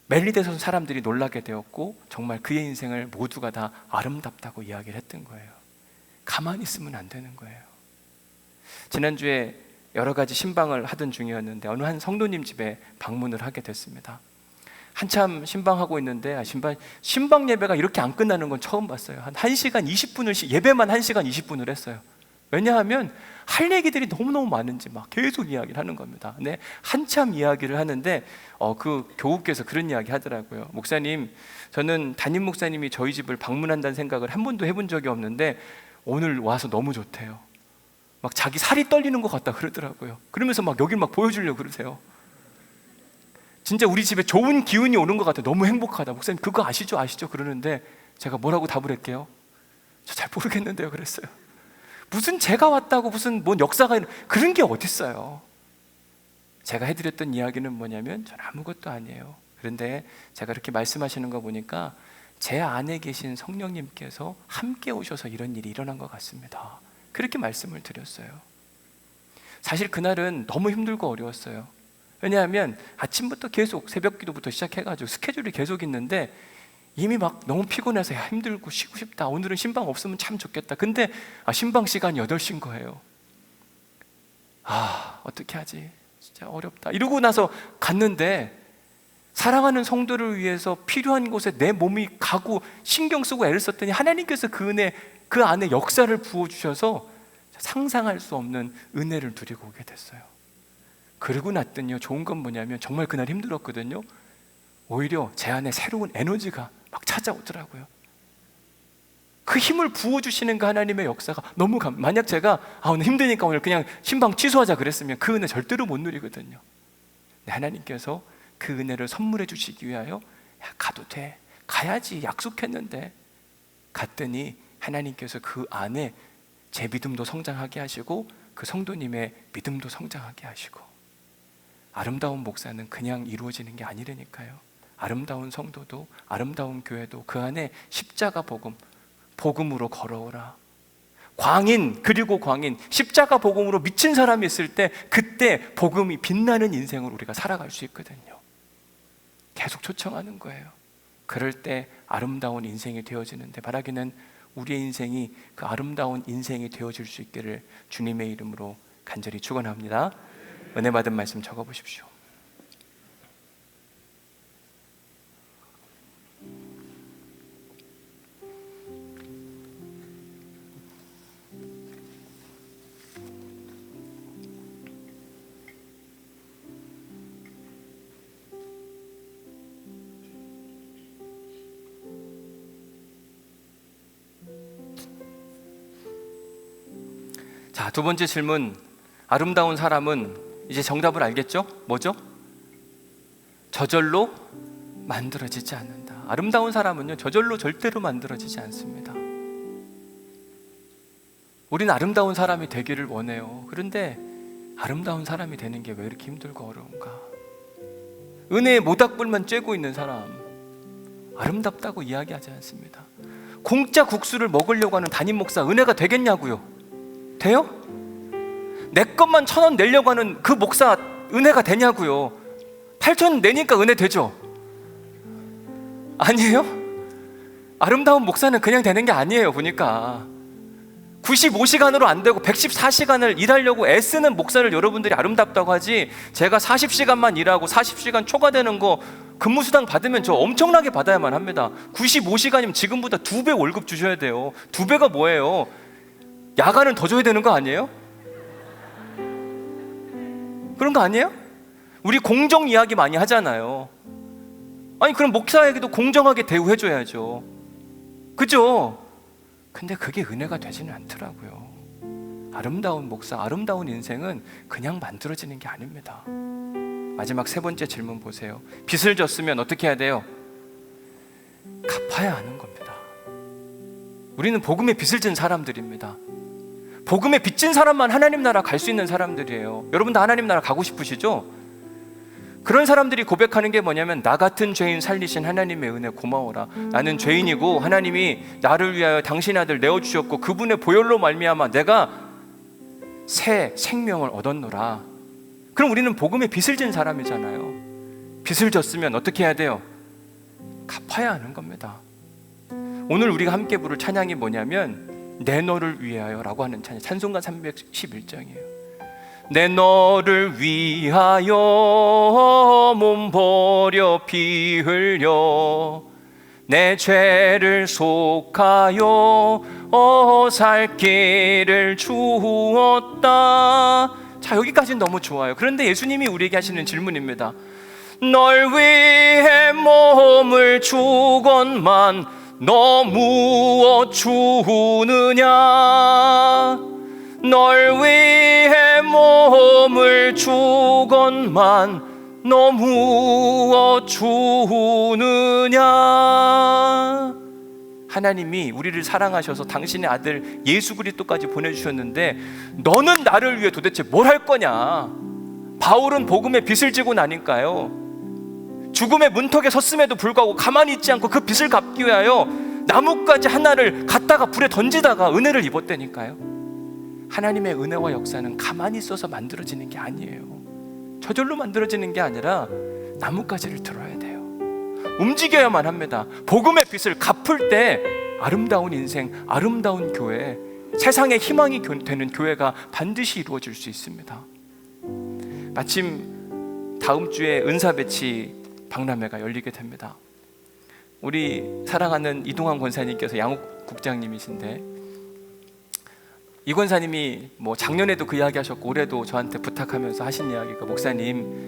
S1: 멜리데선 사람들이 놀라게 되었고, 정말 그의 인생을 모두가 다 아름답다고 이야기를 했던 거예요. 가만히 있으면 안 되는 거예요. 지난주에 여러 가지 신방을 하던 중이었는데 어느 한 성도님 집에 방문을 하게 됐습니다. 한참 신방하고 있는데 신방 예배가 이렇게 안 끝나는 건 처음 봤어요. 한 1시간 20분을 예배만 1시간 20분을 했어요. 왜냐하면 할 얘기들이 너무너무 많은지 막 계속 이야기를 하는 겁니다. 근데 한참 이야기를 하는데 그 교우께서 그런 이야기 하더라고요. 목사님, 저는 담임 목사님이 저희 집을 방문한다는 생각을 한 번도 해본 적이 없는데 오늘 와서 너무 좋대요. 막 자기 살이 떨리는 것 같다 그러더라고요. 그러면서 막 여길 막 보여주려고 그러세요. 진짜 우리 집에 좋은 기운이 오는 것 같아. 너무 행복하다. 목사님 그거 아시죠? 그러는데 제가 뭐라고 답을 할게요? 저 잘 모르겠는데요 그랬어요. 무슨 제가 왔다고 무슨 뭔 역사가 그런 게 어딨어요. 제가 해드렸던 이야기는 뭐냐면 전 아무것도 아니에요. 그런데 제가 이렇게 말씀하시는 거 보니까 제 안에 계신 성령님께서 함께 오셔서 이런 일이 일어난 것 같습니다. 그렇게 말씀을 드렸어요. 사실 그날은 너무 힘들고 어려웠어요. 왜냐하면 아침부터 계속 새벽 기도부터 시작해가지고 스케줄이 계속 있는데 이미 막 너무 피곤해서 야, 힘들고 쉬고 싶다, 오늘은 신방 없으면 참 좋겠다. 근데 신방 시간이 8시인 거예요. 어떻게 하지? 진짜 어렵다. 이러고 나서 갔는데 사랑하는 성도를 위해서 필요한 곳에 내 몸이 가고 신경 쓰고 애를 썼더니 하나님께서 그 은혜, 그 안에 역사를 부어주셔서 상상할 수 없는 은혜를 누리고 오게 됐어요. 그러고 났더니요, 좋은 건 뭐냐면 정말 그날 힘들었거든요. 오히려 제 안에 새로운 에너지가 막 찾아오더라고요. 그 힘을 부어주시는 그 하나님의 역사가 너무 만약 제가 오늘 힘드니까 오늘 그냥 신방 취소하자 그랬으면 그 은혜 절대로 못 누리거든요. 하나님께서 그 은혜를 선물해 주시기 위하여 가도 돼, 가야지 약속했는데 갔더니 하나님께서 그 안에 제 믿음도 성장하게 하시고 그 성도님의 믿음도 성장하게 하시고, 아름다운 목사는 그냥 이루어지는 게 아니라니까요. 아름다운 성도도 아름다운 교회도 그 안에 십자가 복음으로 걸어오라. 광인, 그리고 광인, 십자가 복음으로 미친 사람이 있을 때 그때 복음이 빛나는 인생을 우리가 살아갈 수 있거든요. 계속 초청하는 거예요. 그럴 때 아름다운 인생이 되어지는데, 바라기는 우리의 인생이 그 아름다운 인생이 되어질 수 있기를 주님의 이름으로 간절히 축원합니다. 은혜 받은 말씀 적어보십시오. 자, 두 번째 질문. 아름다운 사람은 이제 정답을 알겠죠? 뭐죠? 저절로 만들어지지 않는다. 아름다운 사람은요, 저절로 절대로 만들어지지 않습니다. 우리는 아름다운 사람이 되기를 원해요. 그런데 아름다운 사람이 되는 게 왜 이렇게 힘들고 어려운가? 은혜의 모닥불만 쬐고 있는 사람, 아름답다고 이야기하지 않습니다. 공짜 국수를 먹으려고 하는 담임 목사, 은혜가 되겠냐고요? 돼요? 내 것만 1,000원 내려고 하는 그 목사, 은혜가 되냐고요? 8,000원 내니까 은혜 되죠? 아니에요? 아름다운 목사는 그냥 되는 게 아니에요. 보니까 95시간으로 안 되고 114시간을 일하려고 애쓰는 목사를 여러분들이 아름답다고 하지, 제가 40시간만 일하고 40시간 초과되는 거 근무수당 받으면 저 엄청나게 받아야만 합니다. 95시간이면 지금보다 2배 월급 주셔야 돼요. 2배가 뭐예요? 야간은 더 줘야 되는 거 아니에요? 그런 거 아니에요? 우리 공정 이야기 많이 하잖아요. 아니 그럼 목사에게도 공정하게 대우해줘야죠. 그죠? 근데 그게 은혜가 되지는 않더라고요. 아름다운 목사, 아름다운 인생은 그냥 만들어지는 게 아닙니다. 마지막 세 번째 질문 보세요. 빚을 졌으면 어떻게 해야 돼요? 갚아야 하는 겁니다. 우리는 복음의 빚을 진 사람들입니다. 복음에 빚진 사람만 하나님 나라 갈 수 있는 사람들이에요. 여러분 다 하나님 나라 가고 싶으시죠? 그런 사람들이 고백하는 게 뭐냐면, 나 같은 죄인 살리신 하나님의 은혜 고마워라. 나는 죄인이고 하나님이 나를 위하여 당신 아들 내어주셨고 그분의 보혈로 말미암아 내가 새 생명을 얻었노라. 그럼 우리는 복음에 빚을 진 사람이잖아요. 빚을 졌으면 어떻게 해야 돼요? 갚아야 하는 겁니다. 오늘 우리가 함께 부를 찬양이 뭐냐면 내 너를 위하여 라고 하는 찬양, 찬송가 311장이에요. 내 너를 위하여 몸 버려 피 흘려 내 죄를 속하여 살 길을 주었다. 자, 여기까지는 너무 좋아요. 그런데 예수님이 우리에게 하시는 질문입니다. 널 위해 몸을 주건만 너 무엇 주느냐? 널 위해 몸을 주건만 너 무엇 주느냐? 하나님이 우리를 사랑하셔서 당신의 아들 예수 그리스도까지 보내주셨는데 너는 나를 위해 도대체 뭘 할 거냐? 바울은 복음의 빚을 지고 나니까요, 죽음의 문턱에 섰음에도 불구하고 가만히 있지 않고 그 빚을 갚기 위하여 나뭇가지 하나를 갖다가 불에 던지다가 은혜를 입었다니까요. 하나님의 은혜와 역사는 가만히 있어서 만들어지는 게 아니에요. 저절로 만들어지는 게 아니라 나뭇가지를 들어야 돼요. 움직여야만 합니다. 복음의 빚을 갚을 때 아름다운 인생, 아름다운 교회, 세상의 희망이 되는 교회가 반드시 이루어질 수 있습니다. 마침 다음 주에 은사배치 박람회가 열리게 됩니다. 우리 사랑하는 이동환 권사님께서 양욱 국장님이신데, 이 권사님이 뭐 작년에도 그 이야기 하셨고 올해도 저한테 부탁하면서 하신 이야기가, 목사님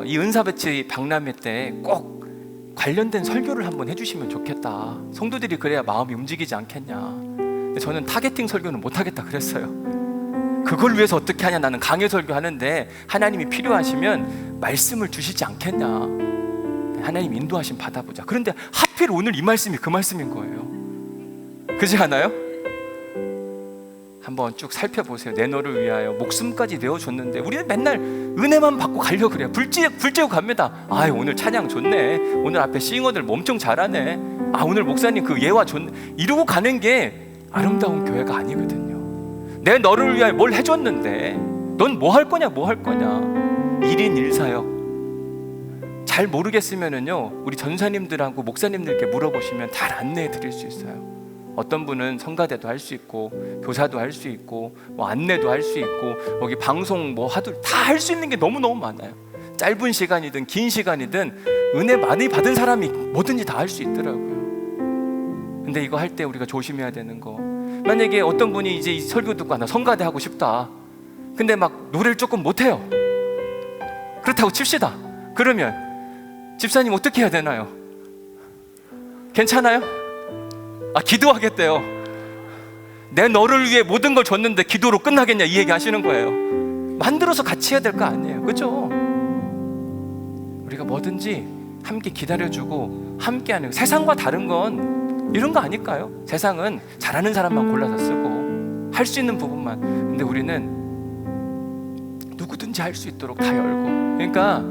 S1: 이 은사배치 박람회 때 꼭 관련된 설교를 한번 해주시면 좋겠다. 성도들이 그래야 마음이 움직이지 않겠냐. 근데 저는 타겟팅 설교는 못하겠다 그랬어요. 그걸 위해서 어떻게 하냐, 나는 강해 설교 하는데 하나님이 필요하시면 말씀을 주시지 않겠냐, 하나님 인도하심 받아보자. 그런데 하필 오늘 이 말씀이 그 말씀인 거예요. 그렇지 않아요? 한번 쭉 살펴보세요. 내 너를 위하여 목숨까지 내어줬는데 우리는 맨날 은혜만 받고 가려고 그래요. 불제고 갑니다. 아, 오늘 찬양 좋네, 오늘 앞에 싱어들 엄청 잘하네, 아, 오늘 목사님 그 예화 좋네, 이러고 가는 게 아름다운 교회가 아니거든요. 내 너를 위하여 뭘 해줬는데 넌 뭐 할 거냐, 뭐 할 거냐. 1인 1사역 잘 모르겠으면은요, 우리 전사님들하고 목사님들께 물어보시면 잘 안내해 드릴 수 있어요. 어떤 분은 성가대도 할 수 있고, 교사도 할 수 있고, 뭐 안내도 할 수 있고, 여기 방송 뭐 하도 다 할 수 있는 게 너무너무 많아요. 짧은 시간이든 긴 시간이든 은혜 많이 받은 사람이 뭐든지 다 할 수 있더라고요. 근데 이거 할 때 우리가 조심해야 되는 거, 만약에 어떤 분이 이제 이 설교 듣고 나 성가대 하고 싶다, 근데 막 노래를 조금 못해요. 그렇다고 칩시다. 그러면 집사님 어떻게 해야 되나요? 괜찮아요? 아, 기도하겠대요. 내 너를 위해 모든 걸 줬는데 기도로 끝나겠냐, 이 얘기 하시는 거예요. 만들어서 같이 해야 될 거 아니에요. 그렇죠? 우리가 뭐든지 함께 기다려주고 함께하는, 세상과 다른 건 이런 거 아닐까요? 세상은 잘하는 사람만 골라서 쓰고 할 수 있는 부분만. 근데 우리는 누구든지 할 수 있도록 다 열고. 그러니까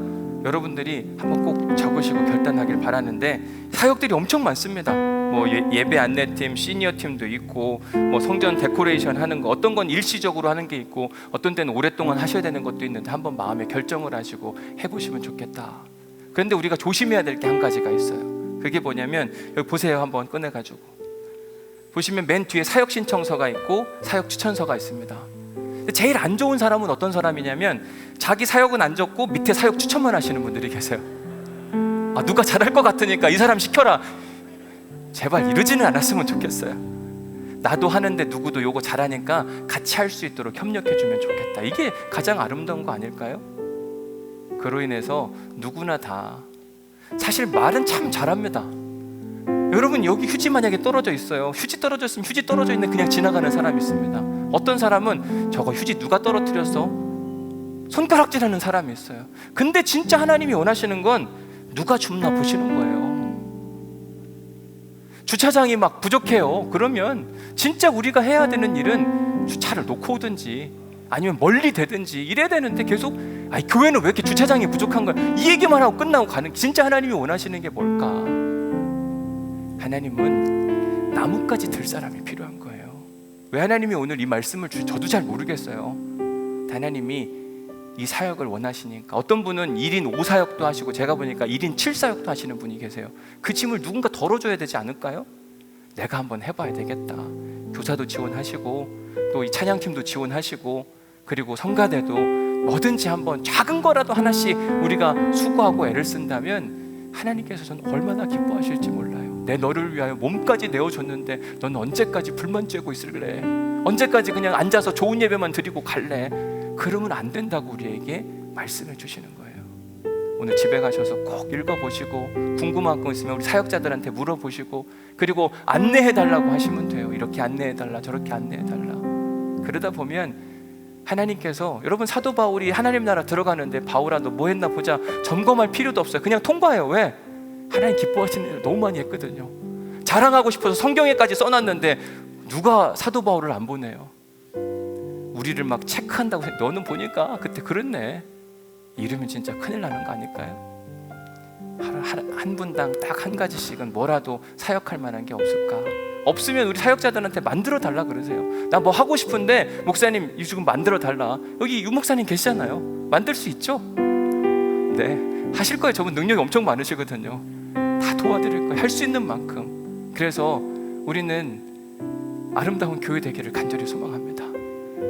S1: 여러분들이 한번 꼭 적으시고 결단하길 바라는데, 사역들이 엄청 많습니다. 뭐 예배 안내팀, 시니어 팀도 있고, 뭐 성전 데코레이션 하는 거, 어떤 건 일시적으로 하는 게 있고, 어떤 때는 오랫동안 하셔야 되는 것도 있는데 한번 마음에 결정을 하시고 해보시면 좋겠다. 그런데 우리가 조심해야 될 게 한 가지가 있어요. 그게 뭐냐면, 여기 보세요. 한번 꺼내가지고 보시면 맨 뒤에 사역 신청서가 있고 사역 추천서가 있습니다. 제일 안 좋은 사람은 어떤 사람이냐면, 자기 사역은 안 적고 밑에 사역 추천만 하시는 분들이 계세요. 아, 누가 잘할 것 같으니까 이 사람 시켜라. 제발 이러지는 않았으면 좋겠어요. 나도 하는데 누구도 요거 잘하니까 같이 할 수 있도록 협력해주면 좋겠다. 이게 가장 아름다운 거 아닐까요? 그로 인해서 누구나 다, 사실 말은 참 잘합니다. 여러분, 여기 휴지 만약에 떨어져 있어요. 휴지 떨어져 있으면 휴지 떨어져 있는 그냥 지나가는 사람이 있습니다. 어떤 사람은 저거 휴지 누가 떨어뜨렸어? 손가락질하는 사람이 있어요. 근데 진짜 하나님이 원하시는 건 누가 줍나 보시는 거예요. 주차장이 막 부족해요. 그러면 진짜 우리가 해야 되는 일은 주차를 놓고 오든지 아니면 멀리 되든지 이래야 되는데, 계속 아니 교회는 왜 이렇게 주차장이 부족한 거야, 이 얘기만 하고 끝나고 가는, 진짜 하나님이 원하시는 게 뭘까? 하나님은 나뭇가지 들 사람이 필요한 거예요. 왜 하나님이 오늘 이 말씀을 저도 잘 모르겠어요. 하나님이 이 사역을 원하시니까. 어떤 분은 1인 5사역도 하시고, 제가 보니까 1인 7사역도 하시는 분이 계세요. 그 짐을 누군가 덜어줘야 되지 않을까요? 내가 한번 해봐야 되겠다. 교사도 지원하시고, 또 이 찬양팀도 지원하시고, 그리고 성가대도 뭐든지 한번 작은 거라도 하나씩 우리가 수고하고 애를 쓴다면 하나님께서 저는 얼마나 기뻐하실지 몰라요. 내 너를 위하여 몸까지 내어줬는데 넌 언제까지 불만 쬐고 있을래? 언제까지 그냥 앉아서 좋은 예배만 드리고 갈래? 그러면 안 된다고 우리에게 말씀해 주시는 거예요. 오늘 집에 가셔서 꼭 읽어보시고, 궁금한 거 있으면 우리 사역자들한테 물어보시고, 그리고 안내해달라고 하시면 돼요. 이렇게 안내해달라, 저렇게 안내해달라. 그러다 보면 하나님께서, 여러분 사도 바울이 하나님 나라 들어가는데 바울아 너 뭐 했나 보자 점검할 필요도 없어요. 그냥 통과해요. 왜? 하나님 기뻐하시는 일을 너무 많이 했거든요. 자랑하고 싶어서 성경에까지 써놨는데 누가 사도 바울을 안 보내요? 우리를 막 체크한다고 해서 너는 보니까 그때 그랬네, 이러면 진짜 큰일 나는 거 아닐까요? 한 분당 딱 한 가지씩은 뭐라도 사역할 만한 게 없을까? 없으면 우리 사역자들한테 만들어 달라 그러세요. 나 뭐 하고 싶은데 목사님 이 지금 만들어 달라. 여기 유 목사님 계시잖아요. 만들 수 있죠? 네, 하실 거예요. 저분 능력이 엄청 많으시거든요. 다 도와드릴 거예요. 할 수 있는 만큼. 그래서 우리는 아름다운 교회 되기를 간절히 소망합니다.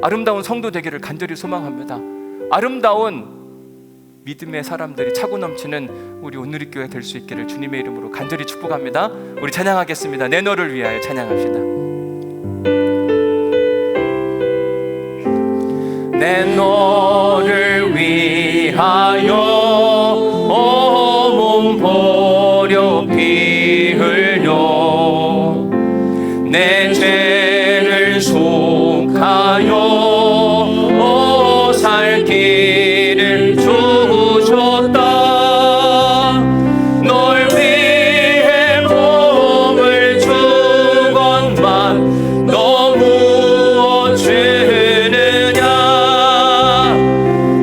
S1: 아름다운 성도 되기를 간절히 소망합니다. 아름다운 믿음의 사람들이 차고 넘치는 우리 온누리 교회 될 수 있기를 주님의 이름으로 간절히 축복합니다. 우리 찬양하겠습니다. 내 너를 위하여 찬양합시다. 내 너를 위하여 몸 버려 피 흘려 내 죄를 속하여 살 길을 주셨다. 널 위해 몸을 주건만 너 무엇 주느냐.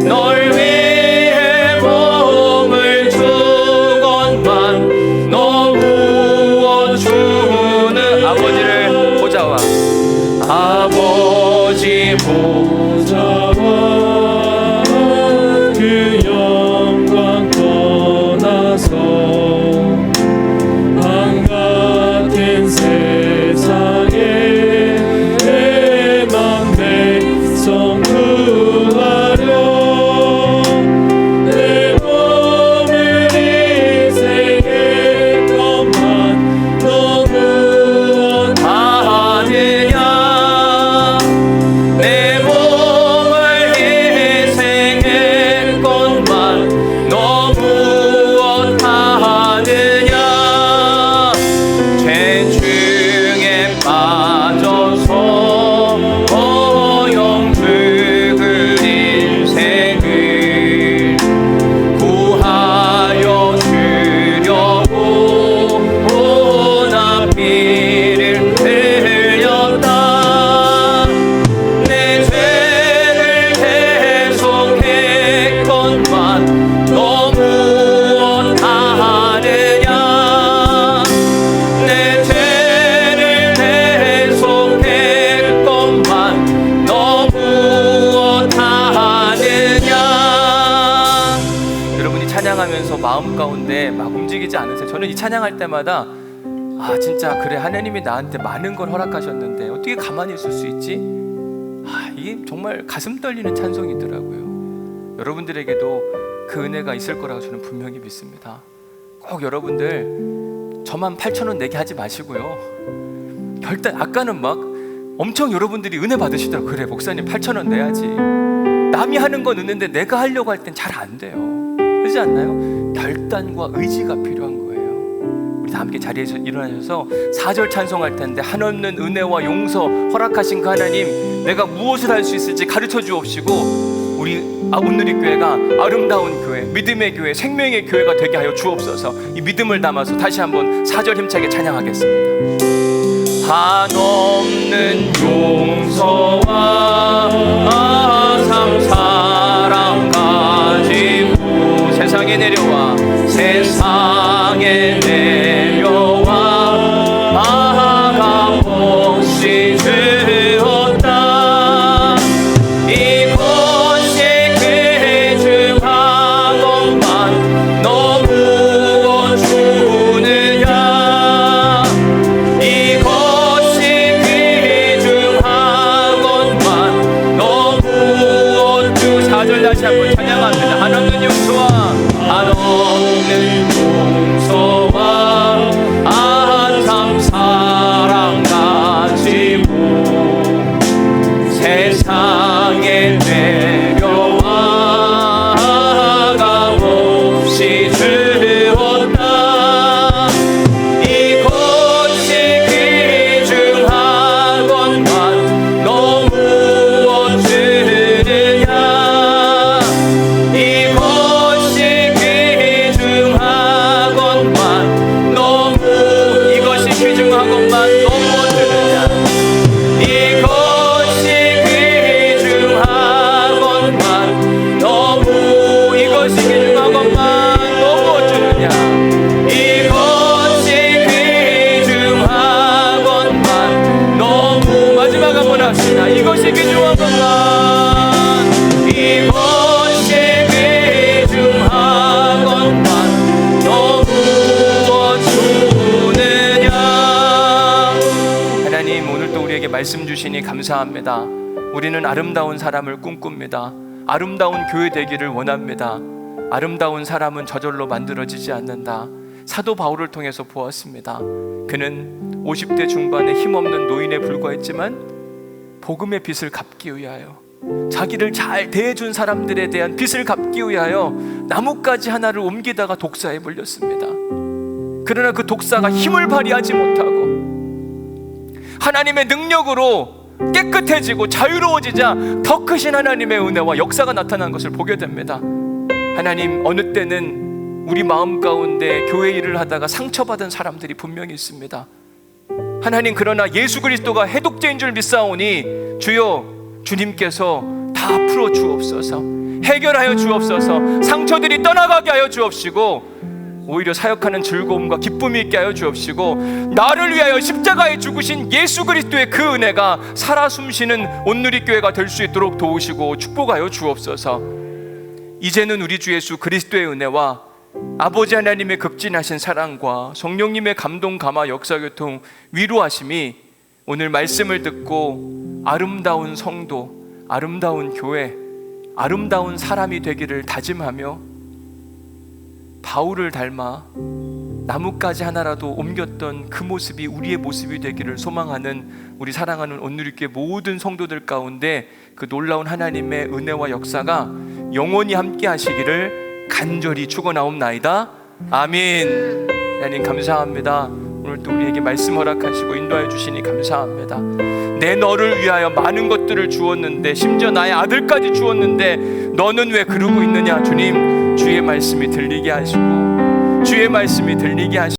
S1: 널 위해 몸을 주건만 너 무엇 주는 아버지를 보자와 아버지 보자와
S2: 그 영광 떠나서 한같은 세상에 내만 백성 구하려 내 몸을 희생했건만 너 무엇
S1: 하느냐. 내 몸을 희생했건만 너 무엇 하느냐. 죄 중에 빠져서 영죽을 인생을 구하여 주려고 나 피를 흘렸다. 내 죄를 대속했건만 너 무엇 하느냐. 내 죄를 대속했건만 너 무엇 하느냐. 여러분이 찬양하면서 마음 가운데 막 움직이지 않으세요? 저는 이 찬양할 때마다 아 진짜 그래, 하나님이 나한테 많은 걸 허락하셨는데 어떻게 가만히 있을 수 있지? 아, 이게 정말 가슴 떨리는 찬송이더라고요. 여러분들에게도 그 은혜가 있을 거라고 저는 분명히 믿습니다. 꼭 여러분들 저만 8,000원 내게 하지 마시고요. 결단 아까는 막 엄청 여러분들이 은혜 받으시더라고요. 그래 목사님 8,000원 내야지. 남이 하는 건 있는데 내가 하려고 할 땐 잘 안 돼요. 그렇지 않나요? 결단과 의지가 필요한 거예요. 우리 다 함께 자리에서 일어나셔서 4절 찬송할 텐데 한없는 은혜와 용서 허락하신 그 하나님, 내가 무엇을 할 수 있을지 가르쳐 주옵시고 우리 온누리 교회가 아름다운 교회, 믿음의 교회, 생명의 교회가 되게 하여 주옵소서. 이 믿음을 담아서 다시 한번 4절 힘차게 찬양하겠습니다. 한없는 용서와 참 사랑 가지고 세상에 내려와 세상에 내려와 마가 없이 주었다. 이곳이 귀중하건만 너 무엇 주느냐. 이곳이 귀중하건만 너 무엇 주. 4절 다시 한번 찬양합니다. 한없는 용서와 한없는 용서와 참 사랑 가지고 세상에 내려와 값없이 주었다. 이곳이 귀중하건만 너 무엇 주느냐. 이것이 귀중하건만 너무 이것이 귀중하건만 너 무엇 주느냐. 이것이 그동안 이곳에 귀중하건만 너 부어주느냐. 하나님, 오늘도 우리에게 말씀 주시니 감사합니다. 우리는 아름다운 사람을 꿈꿉니다. 아름다운 교회 되기를 원합니다. 아름다운 사람은 저절로 만들어지지 않는다. 사도 바울을 통해서 보았습니다. 그는 50대 중반의 힘없는 노인에 불과했지만 복음의 빚을 갚기 위하여, 자기를 잘 대해준 사람들에 대한 빚을 갚기 위하여 나뭇가지 하나를 옮기다가 독사에 물렸습니다. 그러나 그 독사가 힘을 발휘하지 못하고 하나님의 능력으로 깨끗해지고 자유로워지자 더 크신 하나님의 은혜와 역사가 나타난 것을 보게 됩니다. 하나님, 어느 때는 우리 마음 가운데 교회 일을 하다가 상처받은 사람들이 분명히 있습니다. 하나님, 그러나 예수 그리스도가 해독제인 줄 믿사오니 주여, 주님께서 다 풀어 주옵소서, 해결하여 주옵소서, 상처들이 떠나가게 하여 주옵시고 오히려 사역하는 즐거움과 기쁨이 있게 하여 주옵시고 나를 위하여 십자가에 죽으신 예수 그리스도의 그 은혜가 살아 숨쉬는 온누리교회가 될 수 있도록 도우시고 축복하여 주옵소서. 이제는 우리 주 예수 그리스도의 은혜와 아버지 하나님의 극진하신 사랑과 성령님의 감동, 감화, 역사, 교통, 위로하심이 오늘 말씀을 듣고 아름다운 성도, 아름다운 교회, 아름다운 사람이 되기를 다짐하며 바울을 닮아 나뭇가지 하나라도 옮겼던 그 모습이 우리의 모습이 되기를 소망하는 우리 사랑하는 온누리교회 모든 성도들 가운데 그 놀라운 하나님의 은혜와 역사가 영원히 함께 하시기를 간절히 축원하옵나이다. 아멘. 하나님 감사합니다. 오늘 또 우리에게 말씀 허락하시고 인도하여 주시니 감사합니다. 내 너를 위하여 많은 것들을 주었는데, 심지어 나의 아들까지 주었는데 너는 왜 그러고 있느냐. 주님, 주의 말씀이 들리게 하시고 주의 말씀이 들리게 하시고